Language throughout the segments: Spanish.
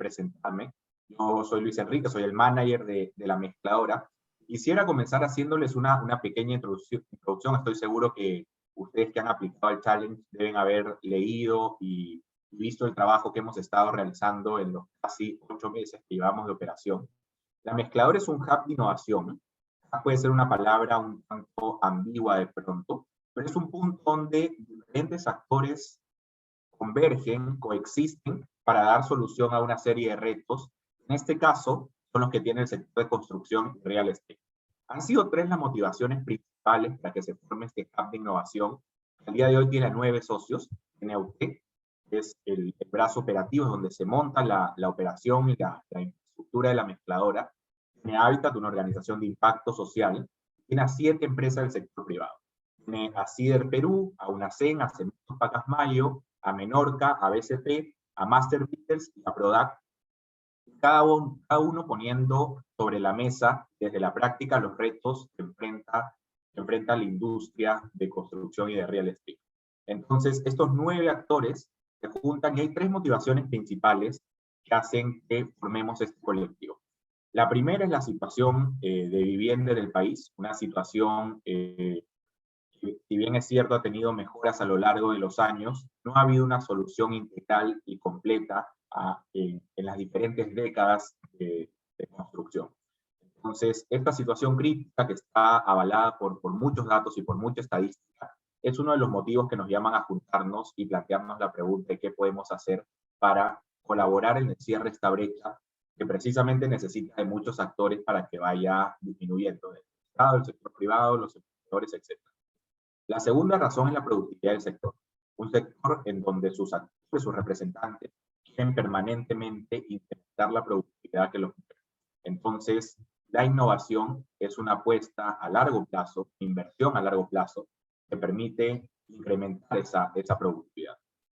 presentarme. Yo soy Luis Enrique, soy el manager de la mezcladora. Quisiera comenzar haciéndoles una pequeña introducción. Estoy seguro que ustedes que han aplicado el challenge deben haber leído y visto el trabajo que hemos estado realizando en los casi 8 meses que llevamos de operación. La mezcladora es un hub de innovación. Puede ser una palabra un tanto ambigua de pronto, pero es un punto donde diferentes actores convergen, coexisten para dar solución a una serie de retos. En este caso, son los que tiene el sector de construcción y real estate. Han sido 3 las motivaciones principales para que se forme este hub de innovación. Al día de hoy tiene 9 socios. Tiene AUT, que es el brazo operativo donde se monta la operación y la infraestructura de la mezcladora. Tiene Habitat, una organización de impacto social. Tiene a 7 empresas del sector privado. Tiene a CIDER Perú, a UNACEN, a Cementos Pacasmayo, a Menorca, a BCP, a Master Builders y a Prodac. Cada uno poniendo sobre la mesa, desde la práctica, los retos que enfrenta la industria de construcción y de real estate. Entonces, estos 9 actores se juntan y hay 3 motivaciones principales que hacen que formemos este colectivo. La primera es la situación de vivienda del país, una situación que, si bien es cierto, ha tenido mejoras a lo largo de los años, no ha habido una solución integral y completa en las diferentes décadas de construcción. Entonces, esta situación crítica que está avalada por muchos datos y por mucha estadística, es uno de los motivos que nos llaman a juntarnos y plantearnos la pregunta de qué podemos hacer para colaborar en el cierre de esta brecha que precisamente necesita de muchos actores para que vaya disminuyendo, el Estado, el sector privado, los emprendedores, etc. La segunda razón es la productividad del sector. Un sector en donde sus actores, sus representantes, quieren permanentemente incrementar la productividad que los mueve. Entonces, la innovación es una apuesta a largo plazo, inversión a largo plazo, que permite incrementar esa productividad.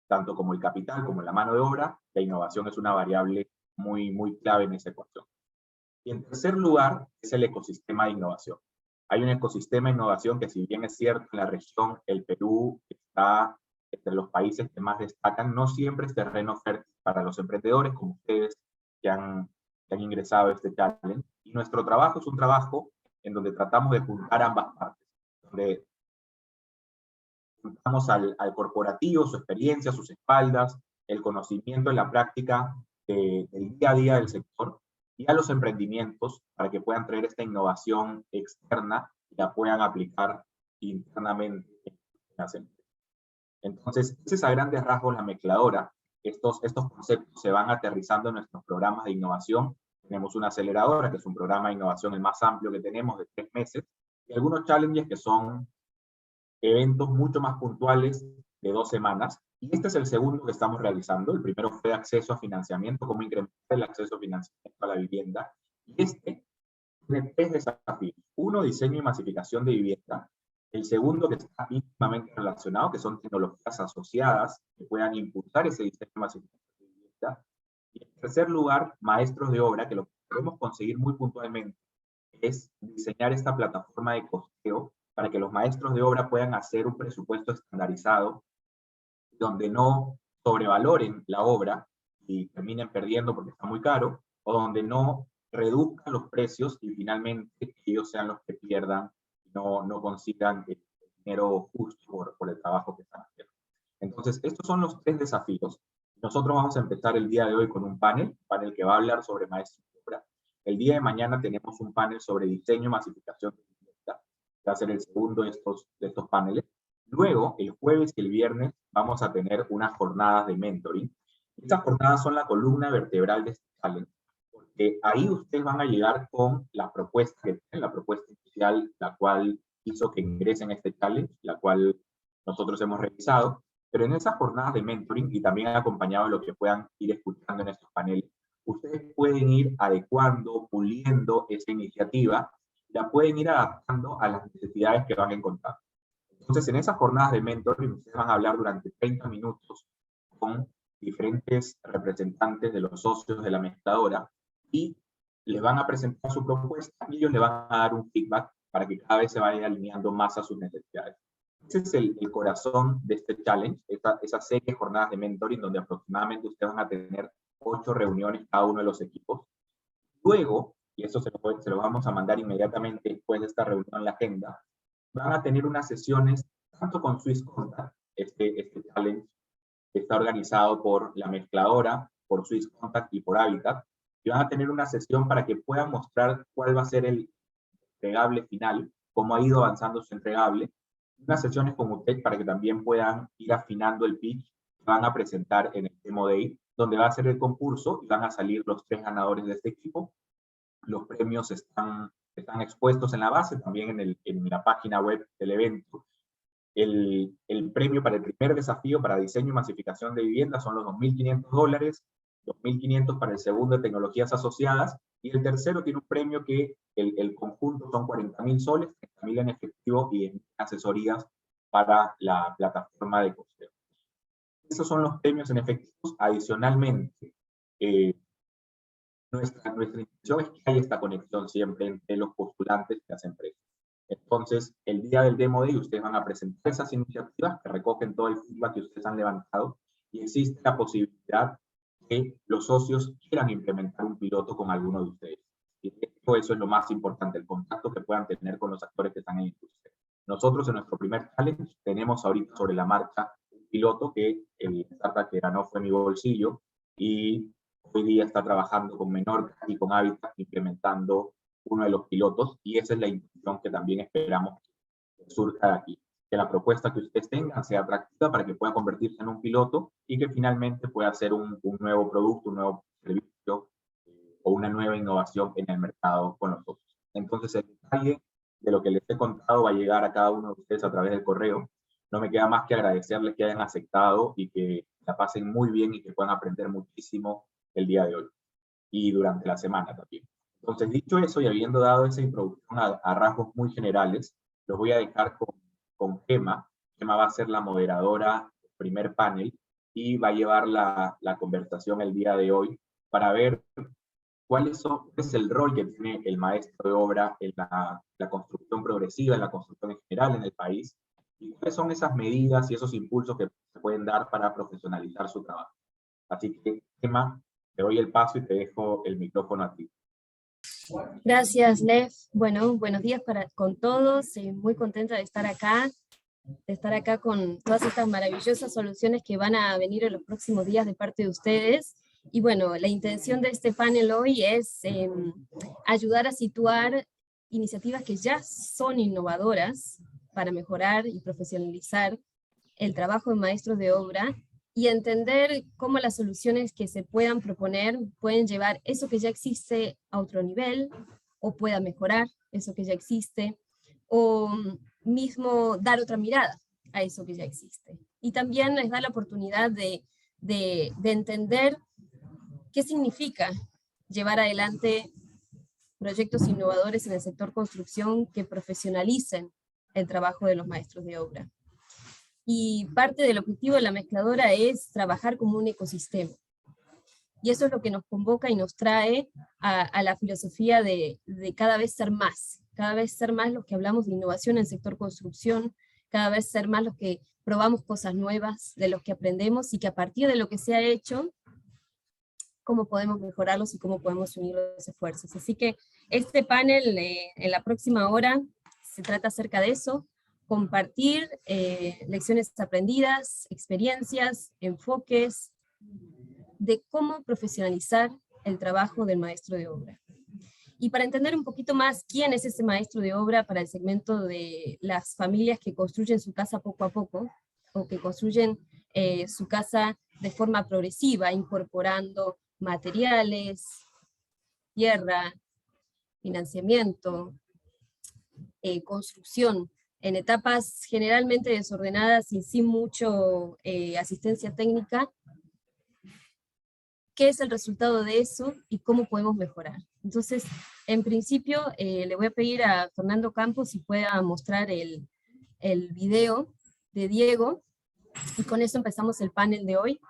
Tanto como el capital como la mano de obra, la innovación es una variable muy clave en esa ecuación. Y en tercer lugar, es el ecosistema de innovación. Hay un ecosistema de innovación que, si bien es cierto, en la región, el Perú está entre los países que más destacan, no siempre es terreno fértil para los emprendedores como ustedes que han ingresado a este challenge. Y nuestro trabajo es un trabajo en donde tratamos de juntar ambas partes, donde juntamos al corporativo, su experiencia, sus espaldas, el conocimiento en la práctica del día a día del sector, y a los emprendimientos para que puedan traer esta innovación externa y la puedan aplicar internamente en las empresas. Entonces, esa es a grandes rasgos la mezcladora. Estos conceptos se van aterrizando en nuestros programas de innovación. Tenemos una aceleradora, que es un programa de innovación el más amplio que tenemos, de 3 meses, y algunos challenges que son eventos mucho más puntuales de 2 semanas. Y este es el segundo que estamos realizando. El primero fue de acceso a financiamiento, cómo incrementar el acceso a financiamiento a la vivienda. Y este tiene 3 desafíos. Uno, diseño y masificación de vivienda. El segundo, que está íntimamente relacionado, que son tecnologías asociadas que puedan impulsar ese diseño y masificación de vivienda. Y en tercer lugar, maestros de obra, que lo que podemos conseguir muy puntualmente es diseñar esta plataforma de costeo para que los maestros de obra puedan hacer un presupuesto estandarizado donde no sobrevaloren la obra y terminen perdiendo porque está muy caro, o donde no reduzcan los precios y finalmente ellos sean los que pierdan, no consigan el dinero justo por el trabajo que están haciendo. Entonces, estos son los 3 desafíos. Nosotros vamos a empezar el día de hoy con un panel que va a hablar sobre maestros de obra. El día de mañana tenemos un panel sobre diseño y masificación de vivienda, que va a ser el segundo de estos paneles. Luego, el jueves y el viernes, vamos a tener unas jornadas de mentoring. Estas jornadas son la columna vertebral de este challenge, porque ahí ustedes van a llegar con la propuesta que tienen, la propuesta inicial, la cual hizo que ingresen a este challenge, la cual nosotros hemos revisado. Pero en esas jornadas de mentoring, y también acompañado de lo que puedan ir escuchando en estos paneles, ustedes pueden ir adecuando, puliendo esa iniciativa, la pueden ir adaptando a las necesidades que van encontrando. Entonces, en esas jornadas de mentoring, ustedes van a hablar durante 30 minutos con diferentes representantes de los socios de la mezcladora y les van a presentar su propuesta y ellos le van a dar un feedback para que cada vez se vaya alineando más a sus necesidades. Ese es el corazón de este challenge, esa serie de jornadas de mentoring donde aproximadamente ustedes van a tener 8 reuniones cada uno de los equipos. Luego, y eso se lo vamos a mandar inmediatamente después de esta reunión en la agenda, van a tener unas sesiones tanto con Swiss Contact, este challenge está organizado por la mezcladora, por Swiss Contact y por Habitat, y van a tener una sesión para que puedan mostrar cuál va a ser el entregable final, cómo ha ido avanzando su entregable, unas sesiones con UTEC para que también puedan ir afinando el pitch que van a presentar en el Demo Day, donde va a ser el concurso y van a salir los 3 ganadores de este equipo. Los premios están expuestos en la base, también en la página web del evento. El premio para el primer desafío para diseño y masificación de viviendas son los $2.500, 2.500 para el segundo de tecnologías asociadas, y el tercero tiene un premio que el conjunto son 40.000 soles, 30.000 en efectivo y en asesorías para la plataforma de costeo. Esos son los premios en efectivos. Adicionalmente, nuestra intención es que haya esta conexión siempre entre los postulantes y las empresas. Entonces, el día del Demo Day ustedes van a presentar esas iniciativas que recogen todo el feedback que ustedes han levantado, y existe la posibilidad que los socios quieran implementar un piloto con alguno de ustedes. Y eso es lo más importante, el contacto que puedan tener con los actores que están en la industria. Nosotros en nuestro primer challenge tenemos ahorita sobre la marcha un piloto que el startup que ganó fue Mi Bolsillo, y hoy día está trabajando con Menorca y con Habitat implementando uno de los pilotos, y esa es la intención que también esperamos que surja de aquí, que la propuesta que ustedes tengan sea atractiva para que pueda convertirse en un piloto y que finalmente pueda ser un nuevo producto, un nuevo servicio o una nueva innovación en el mercado con nosotros. Entonces, el detalle de lo que les he contado va a llegar a cada uno de ustedes a través del correo. No me queda más que agradecerles que hayan aceptado y que la pasen muy bien y que puedan aprender muchísimo el día de hoy y durante la semana también. Entonces, dicho eso y habiendo dado esa introducción a rasgos muy generales, los voy a dejar con Gemma. Gemma va a ser la moderadora del primer panel y va a llevar la conversación el día de hoy para ver cuál es el rol que tiene el maestro de obra en la construcción progresiva, en la construcción en general en el país, y cuáles son esas medidas y esos impulsos que se pueden dar para profesionalizar su trabajo. Así que, Gemma, te doy el paso y te dejo el micrófono a ti. Gracias, Lev. Bueno, buenos días con todos. Muy contenta de estar acá con todas estas maravillosas soluciones que van a venir en los próximos días de parte de ustedes. Y bueno, la intención de este panel hoy es ayudar a situar iniciativas que ya son innovadoras para mejorar y profesionalizar el trabajo de maestros de obra, y entender cómo las soluciones que se puedan proponer pueden llevar eso que ya existe a otro nivel, o pueda mejorar eso que ya existe, o mismo dar otra mirada a eso que ya existe. Y también les da la oportunidad de entender qué significa llevar adelante proyectos innovadores en el sector construcción que profesionalicen el trabajo de los maestros de obra. Y parte del objetivo de la mezcladora es trabajar como un ecosistema. Y eso es lo que nos convoca y nos trae a la filosofía de cada vez ser más los que hablamos de innovación en el sector construcción, cada vez ser más los que probamos cosas nuevas, de los que aprendemos, y que a partir de lo que se ha hecho, cómo podemos mejorarlos y cómo podemos unir los esfuerzos. Así que este panel en la próxima hora se trata acerca de eso: compartir lecciones aprendidas, experiencias, enfoques de cómo profesionalizar el trabajo del maestro de obra. Y para entender un poquito más quién es ese maestro de obra para el segmento de las familias que construyen su casa poco a poco, o que construyen su casa de forma progresiva, incorporando materiales, tierra, financiamiento, construcción, en etapas generalmente desordenadas y sin mucho asistencia técnica. ¿Qué es el resultado de eso y cómo podemos mejorar? Entonces, en principio, le voy a pedir a Fernando Campos si pueda mostrar el video de Diego, y con eso empezamos el panel de hoy.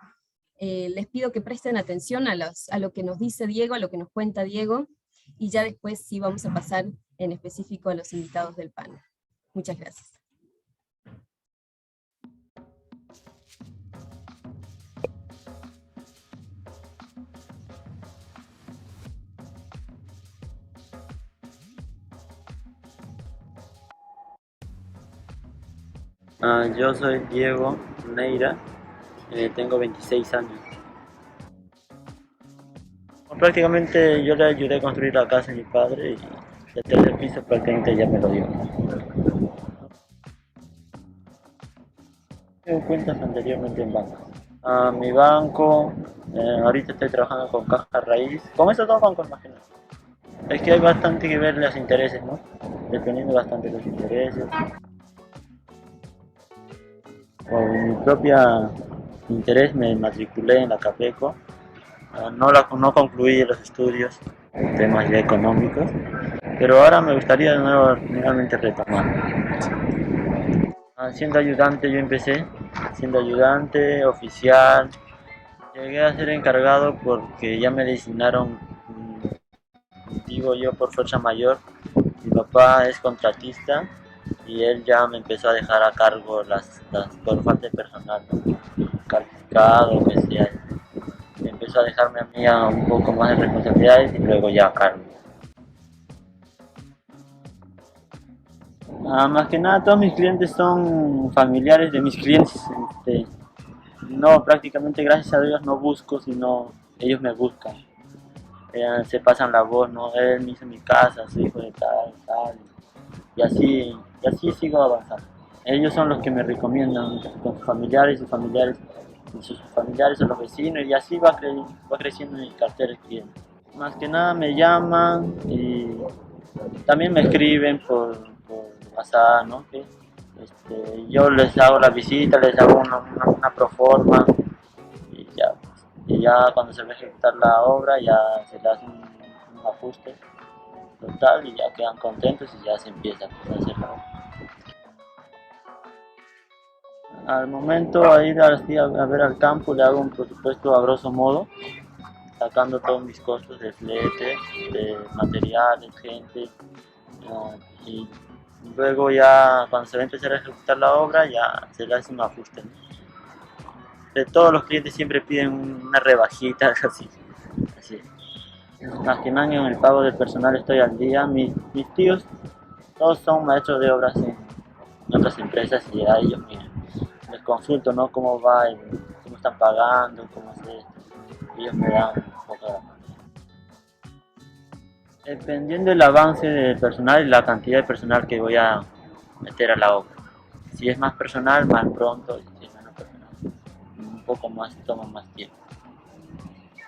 Les pido que presten atención a lo que nos dice Diego, a lo que nos cuenta Diego, y ya después sí vamos a pasar en específico a los invitados del panel. Muchas gracias. Yo soy Diego Neira, tengo 26 años. Prácticamente yo le ayudé a construir la casa a mi padre y el tercer piso prácticamente ya me lo dio. Tengo cuentas anteriormente en bancos. Mi banco, ahorita estoy trabajando con Caja Raíz, con esos dos bancos más que nada. Es que hay bastante que ver los intereses, ¿no? Dependiendo bastante de los intereses. Por mi propia interés me matriculé en la Capeco. No concluí los estudios, temas ya económicos, pero ahora me gustaría de nuevo nuevamente retomar. Siendo ayudante yo empecé, siendo ayudante, oficial, llegué a ser encargado porque ya me designaron, digo yo, por fuerza mayor. Mi papá es contratista y él ya me empezó a dejar a cargo por falta de personal, ¿no? Calificado, que sea. Empezó a dejarme a mí a un poco más de responsabilidades y luego ya a cargo. Más que nada todos mis clientes son familiares de mis clientes. No, prácticamente gracias a Dios no busco, sino ellos me buscan. Se pasan la voz, ¿no? Él me hizo mi casa, su hijo de tal, tal. Y así sigo avanzando. Ellos son los que me recomiendan con sus familiares, y sus familiares o los vecinos, y así va creciendo mi cartera de clientes. Más que nada me llaman y también me escriben por WhatsApp, ¿no? Que, yo les hago la visita, les hago una proforma y ya cuando se va a ejecutar la obra ya se le hace un ajuste total y ya quedan contentos y ya se empieza a hacer la obra. Al momento a ir a ver al campo le hago un presupuesto a grosso modo, sacando todos mis costos de flete, de materiales, gente, y luego ya cuando se va a empezar a ejecutar la obra ya se le hace un ajuste, ¿no? De todos los clientes siempre piden una rebajita, así. Más que nada en el pago del personal estoy al día. Mis tíos todos son maestros de obras en otras empresas y a ellos les consulto, ¿no? Cómo va, cómo están pagando, cómo es esto. Ellos me dan un poco de la mano. Dependiendo del avance del personal y la cantidad de personal que voy a meter a la obra. Si es más personal, más pronto, y si es menos personal, un poco más, toma más tiempo.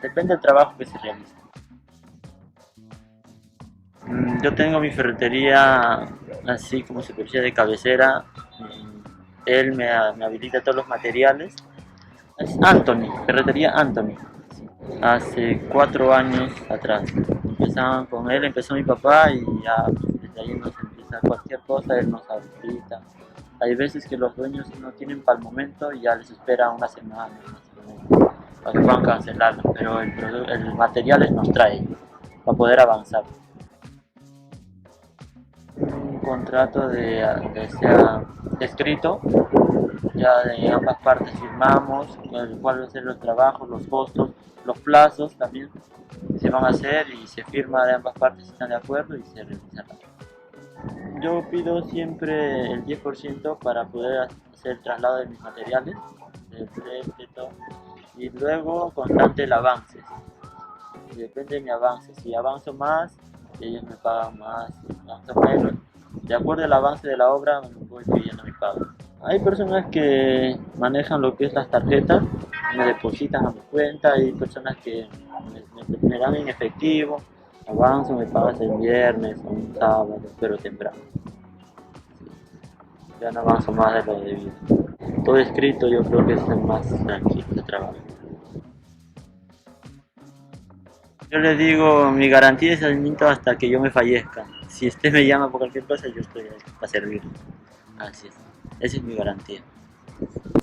Depende del trabajo que se realice. Yo tengo mi ferretería así como superficie de cabecera. Él me habilita todos los materiales. Es Anthony, ferretería Anthony. Hace 4 años atrás. Empezaban con él, empezó mi papá y ya desde ahí nos empieza cualquier cosa, él nos habilita. Hay veces que los dueños no tienen para el momento y ya les espera una semana para que puedan cancelarlo, pero el material nos trae para poder avanzar. Un contrato sea escrito, ya de ambas partes firmamos, con el cual va a ser los trabajos, los costos, los plazos también se van a hacer y se firma de ambas partes si están de acuerdo y se realiza. Yo pido siempre el 10% para poder hacer el traslado de mis materiales, del flete, todo, y luego constante el avance. Y depende de mi avance, si avanzo más, ellos me pagan más, si avanzo menos. De acuerdo al avance de la obra, me voy pidiendo mi pago. Hay personas que manejan lo que es las tarjetas, me depositan a mi cuenta, hay personas que me dan en efectivo, avanzo, me pagas el viernes o un sábado, pero temprano. Ya no avanzo más de lo debido. Todo escrito yo creo que es el más tranquilo de trabajo. Yo les digo, mi garantía es alimento hasta que yo me fallezca. Si usted me llama por cualquier cosa, yo estoy ahí para servirle. Así es. Esa es mi garantía.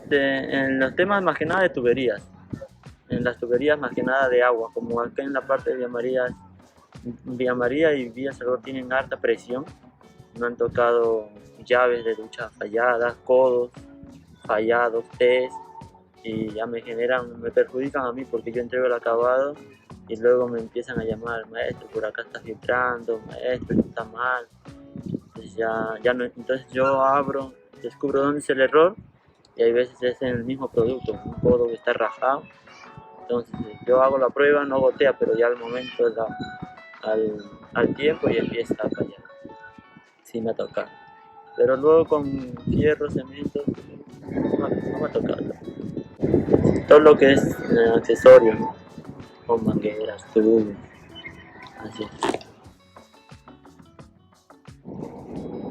En los temas más que nada de tuberías. En las tuberías más que nada de agua. Como acá en la parte de Villa María y Villa Salvador tienen alta presión. Me han tocado llaves de ducha falladas, codos fallados, test. Y ya me perjudican a mí porque yo entrego el acabado. Y luego me empiezan a llamar, maestro, por acá está filtrando, maestro, esto está mal. Entonces, entonces yo abro descubro dónde es el error, y hay veces es en el mismo producto, un codo que está rajado. Entonces yo hago la prueba, no gotea, pero ya al momento, al tiempo ya empieza a fallar. Sí me ha tocado. Pero luego con fierro, cemento, no me ha tocado. Todo lo que es accesorio, ¿no? Con mangueras, tubos, así.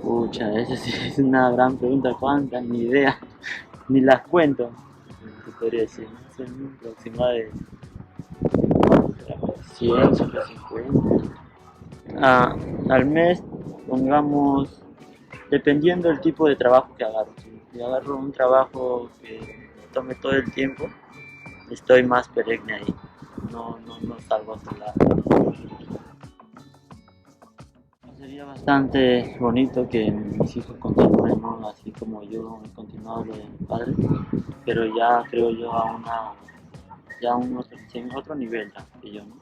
Pucha, esa sí es una gran pregunta, ¿cuántas? Ni idea, ni las cuento. Te podría decir, no sé, un aproximado de 100, 150. Al mes, pongamos, dependiendo del tipo de trabajo que agarro. Si agarro un trabajo que tome todo el tiempo, estoy más perenne ahí. No salgo a otro lado. Sería bastante bonito que mis hijos continúen, ¿no? Así como yo he continuado lo de mi padre, pero ya creo yo en otro nivel ya que yo, ¿no?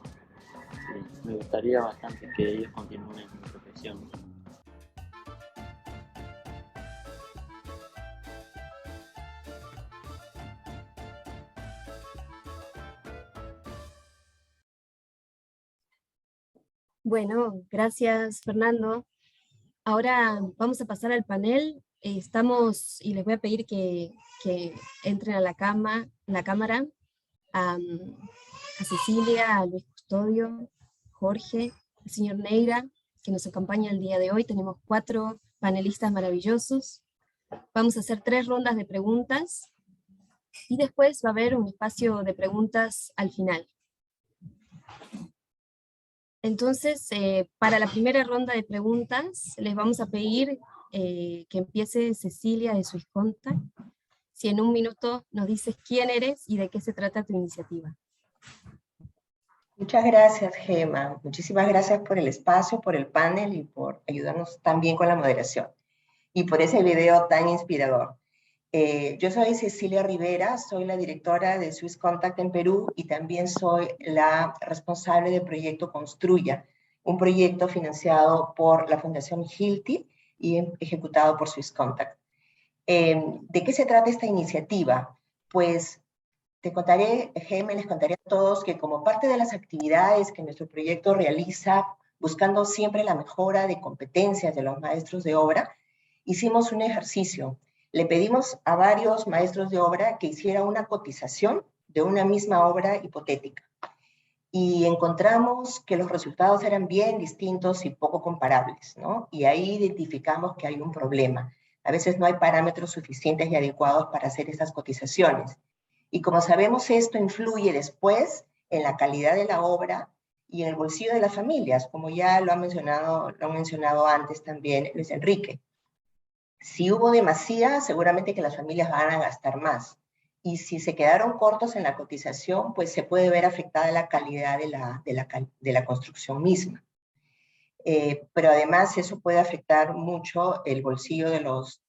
Sí, me gustaría bastante que ellos continúen en mi profesión. Bueno, gracias Fernando. Ahora vamos a pasar al panel. Estamos, y les voy a pedir que entren a la cámara, a Cecilia, a Luis Custodio, Jorge, el señor Neira, que nos acompaña el día de hoy. Tenemos 4 panelistas maravillosos. Vamos a hacer 3 rondas de preguntas, y después va a haber un espacio de preguntas al final. Entonces, para la primera ronda de preguntas, les vamos a pedir que empiece Cecilia de Swisscontact. Si en un minuto nos dices quién eres y de qué se trata tu iniciativa. Muchas gracias, Gema. Muchísimas gracias por el espacio, por el panel y por ayudarnos también con la moderación. Y por ese video tan inspirador. Yo soy Cecilia Rivera, soy la directora de Swisscontact en Perú y también soy la responsable del proyecto Construya, un proyecto financiado por la Fundación Hilti y ejecutado por Swisscontact. ¿De qué se trata esta iniciativa? Pues te contaré, Gema, les contaré a todos que como parte de las actividades que nuestro proyecto realiza, buscando siempre la mejora de competencias de los maestros de obra, hicimos un ejercicio. Le pedimos a varios maestros de obra que hicieran una cotización de una misma obra hipotética. Y encontramos que los resultados eran bien distintos y poco comparables, ¿no? Y ahí identificamos que hay un problema. A veces no hay parámetros suficientes y adecuados para hacer esas cotizaciones. Y como sabemos, esto influye después en la calidad de la obra y en el bolsillo de las familias, como ya lo ha mencionado antes también Luis Enrique. Si hubo demasía, seguramente que las familias van a gastar más. Y si se quedaron cortos en la cotización, pues se puede ver afectada la calidad de la construcción misma. Pero además eso puede afectar mucho el bolsillo de los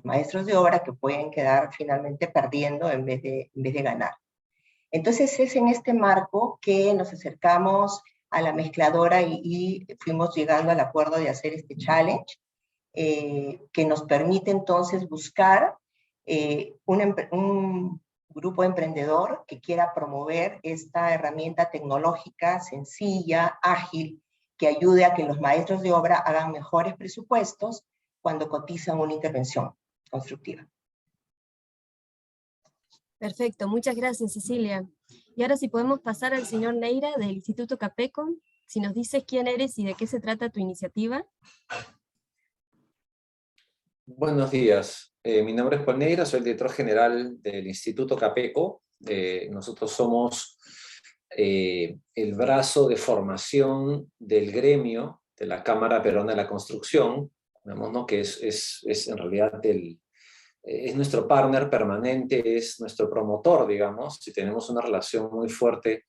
maestros de obra, que pueden quedar finalmente perdiendo en vez de ganar. Entonces es en este marco que nos acercamos a la mezcladora y fuimos llegando al acuerdo de hacer este challenge, que nos permite entonces buscar un grupo emprendedor que quiera promover esta herramienta tecnológica sencilla, ágil, que ayude a que los maestros de obra hagan mejores presupuestos cuando cotizan una intervención constructiva. Perfecto, muchas gracias Cecilia. Y ahora si podemos pasar al señor Neira del Instituto Capeco, si nos dices quién eres y de qué se trata tu iniciativa. Buenos días, mi nombre es Paul Neira, soy el director general del Instituto Capeco. Nosotros somos el brazo de formación del gremio de la Cámara Peruana de la Construcción, digamos, ¿no? Que es en realidad es nuestro partner permanente, es nuestro promotor, digamos, y tenemos una relación muy fuerte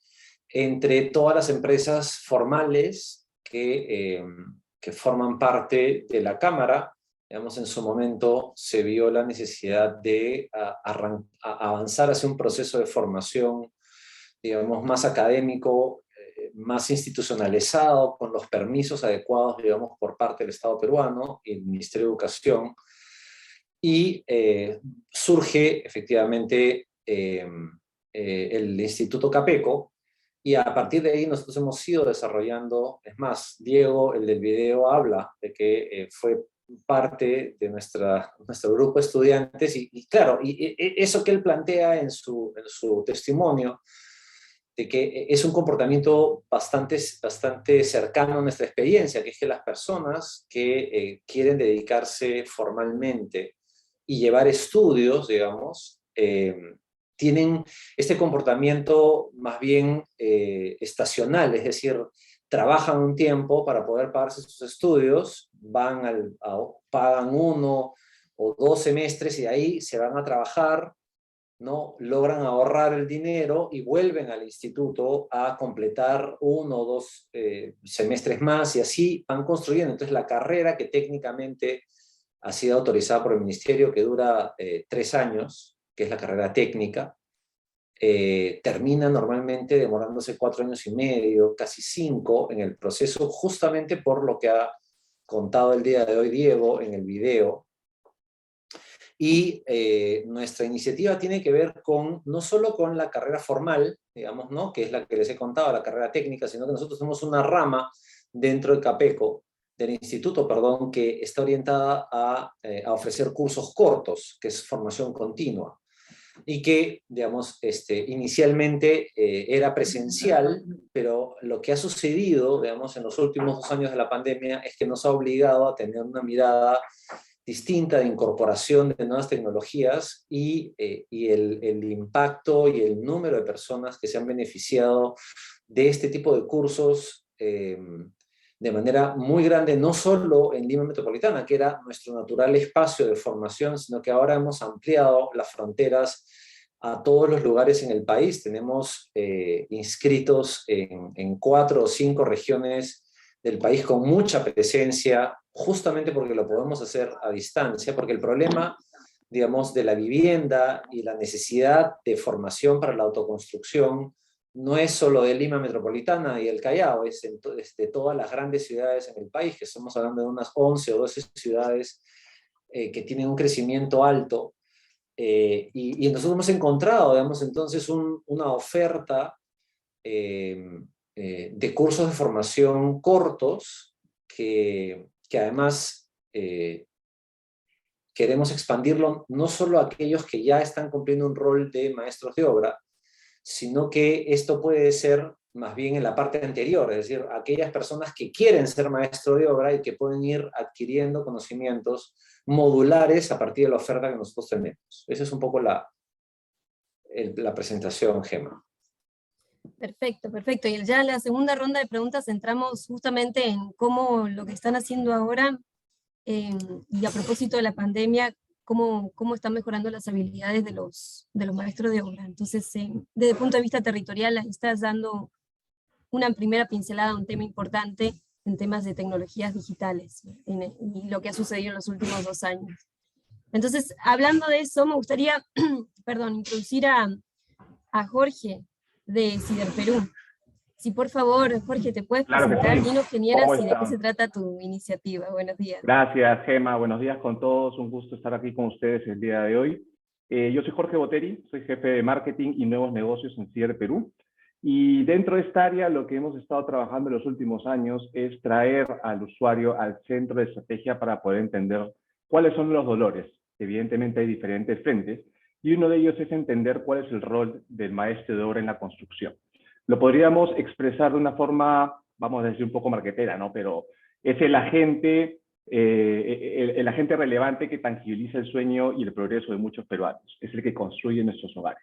entre todas las empresas formales que forman parte de la Cámara. Digamos, en su momento se vio la necesidad de avanzar hacia un proceso de formación, digamos, más académico, más institucionalizado, con los permisos adecuados, digamos, por parte del Estado peruano y el Ministerio de Educación. y surge efectivamente el Instituto Capeco, y a partir de ahí nosotros hemos ido desarrollando, es más, Diego, el del video, habla de que fue parte de nuestro grupo de estudiantes, y claro, eso que él plantea en su testimonio, de que es un comportamiento bastante cercano a nuestra experiencia, que es que las personas que quieren dedicarse formalmente y llevar estudios, digamos, tienen este comportamiento más bien estacional, es decir, trabajan un tiempo para poder pagarse sus estudios, pagan 1 o 2 semestres y ahí se van a trabajar, ¿no? Logran ahorrar el dinero y vuelven al instituto a completar 1 o 2 semestres más, y así van construyendo. Entonces la carrera, que técnicamente ha sido autorizada por el ministerio, que dura 3 años, que es la carrera técnica, termina normalmente demorándose 4 años y medio, casi 5 en el proceso, justamente por lo que ha contado el día de hoy Diego en el video. Y nuestra iniciativa tiene que ver no solo con la carrera formal, digamos, ¿no?, que es la que les he contado, la carrera técnica, sino que nosotros tenemos una rama dentro de Capeco, del instituto, perdón, que está orientada a ofrecer cursos cortos, que es formación continua, y que, digamos, inicialmente era presencial, pero lo que ha sucedido, digamos, en los últimos 2 años de la pandemia es que nos ha obligado a tener una mirada distinta de incorporación de nuevas tecnologías, y el impacto y el número de personas que se han beneficiado de este tipo de cursos de manera muy grande, no solo en Lima Metropolitana, que era nuestro natural espacio de formación, sino que ahora hemos ampliado las fronteras a todos los lugares en el país. Tenemos inscritos en 4 o 5 regiones del país con mucha presencia, justamente porque lo podemos hacer a distancia, porque el problema, digamos, de la vivienda y la necesidad de formación para la autoconstrucción no es solo de Lima Metropolitana y el Callao, es de todas las grandes ciudades en el país, que estamos hablando de unas 11 o 12 ciudades que tienen un crecimiento alto, y nosotros hemos encontrado, digamos, entonces una oferta de cursos de formación cortos que además queremos expandirlo no solo a aquellos que ya están cumpliendo un rol de maestros de obra, sino que esto puede ser más bien en la parte anterior, es decir, aquellas personas que quieren ser maestro de obra y que pueden ir adquiriendo conocimientos modulares a partir de la oferta que nosotros tenemos. Esa es un poco la presentación, Gemma. Perfecto, perfecto. Y ya en la segunda ronda de preguntas entramos justamente en cómo lo que están haciendo ahora, y a propósito de la pandemia, cómo están mejorando las habilidades de los maestros de obra. Entonces, desde el punto de vista territorial, estás dando una primera pincelada a un tema importante en temas de tecnologías digitales y lo que ha sucedido en los últimos 2 años. Entonces, hablando de eso, me gustaría introducir a Jorge de Ciberperú. Si por favor, Jorge, te puedes presentar, dinos quién eras y de qué se trata tu iniciativa. Buenos días. Gracias, Gemma. Buenos días con todos. Un gusto estar aquí con ustedes el día de hoy. Yo soy Jorge Boteri, soy jefe de marketing y nuevos negocios en Ciberperú. Y dentro de esta área, lo que hemos estado trabajando en los últimos años es traer al usuario al centro de estrategia para poder entender cuáles son los dolores. Evidentemente hay diferentes frentes, y uno de ellos es entender cuál es el rol del maestro de obra en la construcción. Lo podríamos expresar de una forma, vamos a decir, un poco marquetera, ¿no? Pero es el agente relevante que tangibiliza el sueño y el progreso de muchos peruanos. Es el que construye nuestros hogares.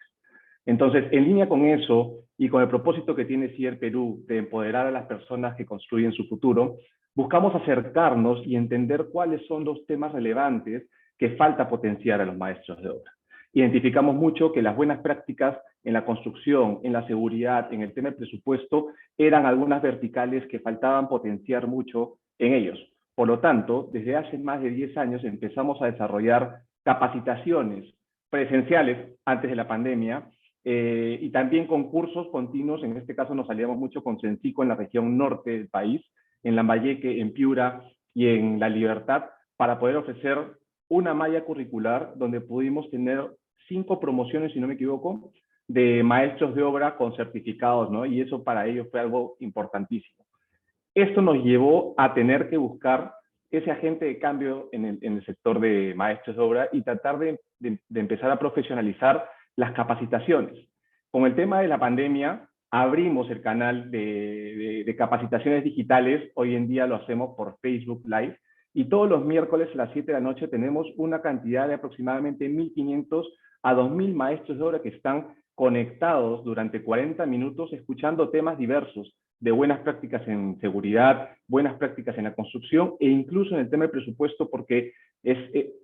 Entonces, en línea con eso y con el propósito que tiene Ciberperú de empoderar a las personas que construyen su futuro, buscamos acercarnos y entender cuáles son los temas relevantes que falta potenciar a los maestros de obra. Identificamos mucho que las buenas prácticas en la construcción, en la seguridad, en el tema del presupuesto, eran algunas verticales que faltaban potenciar mucho en ellos. Por lo tanto, desde hace más de 10 años empezamos a desarrollar capacitaciones presenciales antes de la pandemia, y también con cursos continuos. En este caso nos aliamos mucho con Sencico en la región norte del país, en Lambayeque, en Piura y en La Libertad, para poder ofrecer una malla curricular donde pudimos tener 5 promociones, si no me equivoco, de maestros de obra con certificados, ¿no? Y eso para ellos fue algo importantísimo. Esto nos llevó a tener que buscar ese agente de cambio en el sector de maestros de obra y tratar de empezar a profesionalizar las capacitaciones. Con el tema de la pandemia, abrimos el canal de capacitaciones digitales. Hoy en día lo hacemos por Facebook Live. Y todos los miércoles a las 7 de la noche tenemos una cantidad de aproximadamente 1.500 a 2.000 maestros de obra que están conectados durante 40 minutos escuchando temas diversos de buenas prácticas en seguridad, buenas prácticas en la construcción e incluso en el tema del presupuesto, porque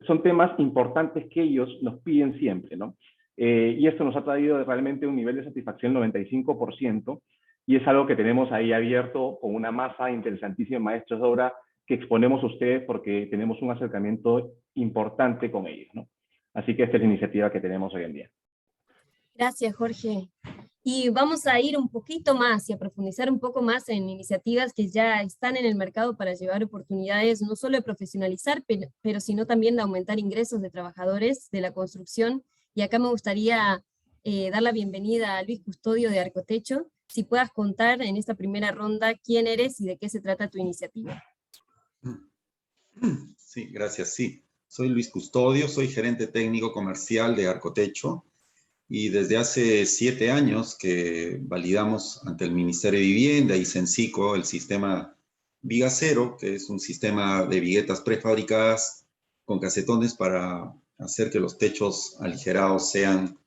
son temas importantes que ellos nos piden siempre, ¿no? Y esto nos ha traído realmente un nivel de satisfacción del 95%, y es algo que tenemos ahí abierto con una masa interesantísima de maestros de obra que exponemos a ustedes porque tenemos un acercamiento importante con ellos, ¿no? Así que esta es la iniciativa que tenemos hoy en día. Gracias, Jorge. Y vamos a ir un poquito más y a profundizar un poco más en iniciativas que ya están en el mercado para llevar oportunidades no solo de profesionalizar, pero sino también de aumentar ingresos de trabajadores de la construcción. Y acá me gustaría dar la bienvenida a Luis Custodio de Arcotecho. Si puedas contar en esta primera ronda quién eres y de qué se trata tu iniciativa. Sí, gracias. Sí, soy Luis Custodio, soy gerente técnico comercial de Arcotecho. Y desde hace 7 años que validamos ante el Ministerio de Vivienda y Censico el sistema Vigacero, que es un sistema de viguetas prefabricadas con casetones para hacer que los techos aligerados sean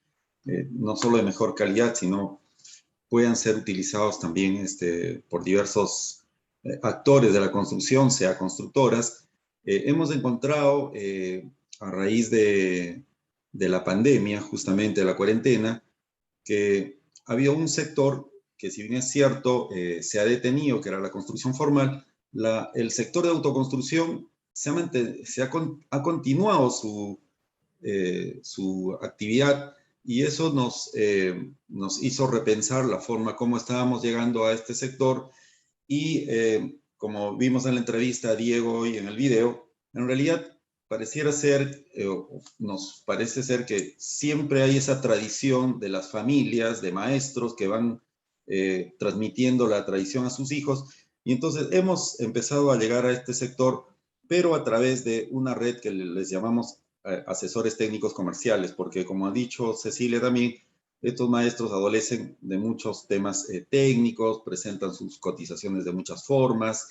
no solo de mejor calidad, sino puedan ser utilizados también por diversos actores de la construcción, sea constructoras. Hemos encontrado a raíz de la pandemia, justamente de la cuarentena, que había un sector que, si bien es cierto, se ha detenido, que era la construcción formal, el sector de autoconstrucción ha continuado su actividad, y eso nos hizo repensar la forma como estábamos llegando a este sector. Y como vimos en la entrevista a Diego y en el video, en realidad pareciera ser, nos parece ser que siempre hay esa tradición de las familias, de maestros que van transmitiendo la tradición a sus hijos, y entonces hemos empezado a llegar a este sector, pero a través de una red que les llamamos asesores técnicos comerciales, porque como ha dicho Cecilia también, estos maestros adolecen de muchos temas técnicos, presentan sus cotizaciones de muchas formas.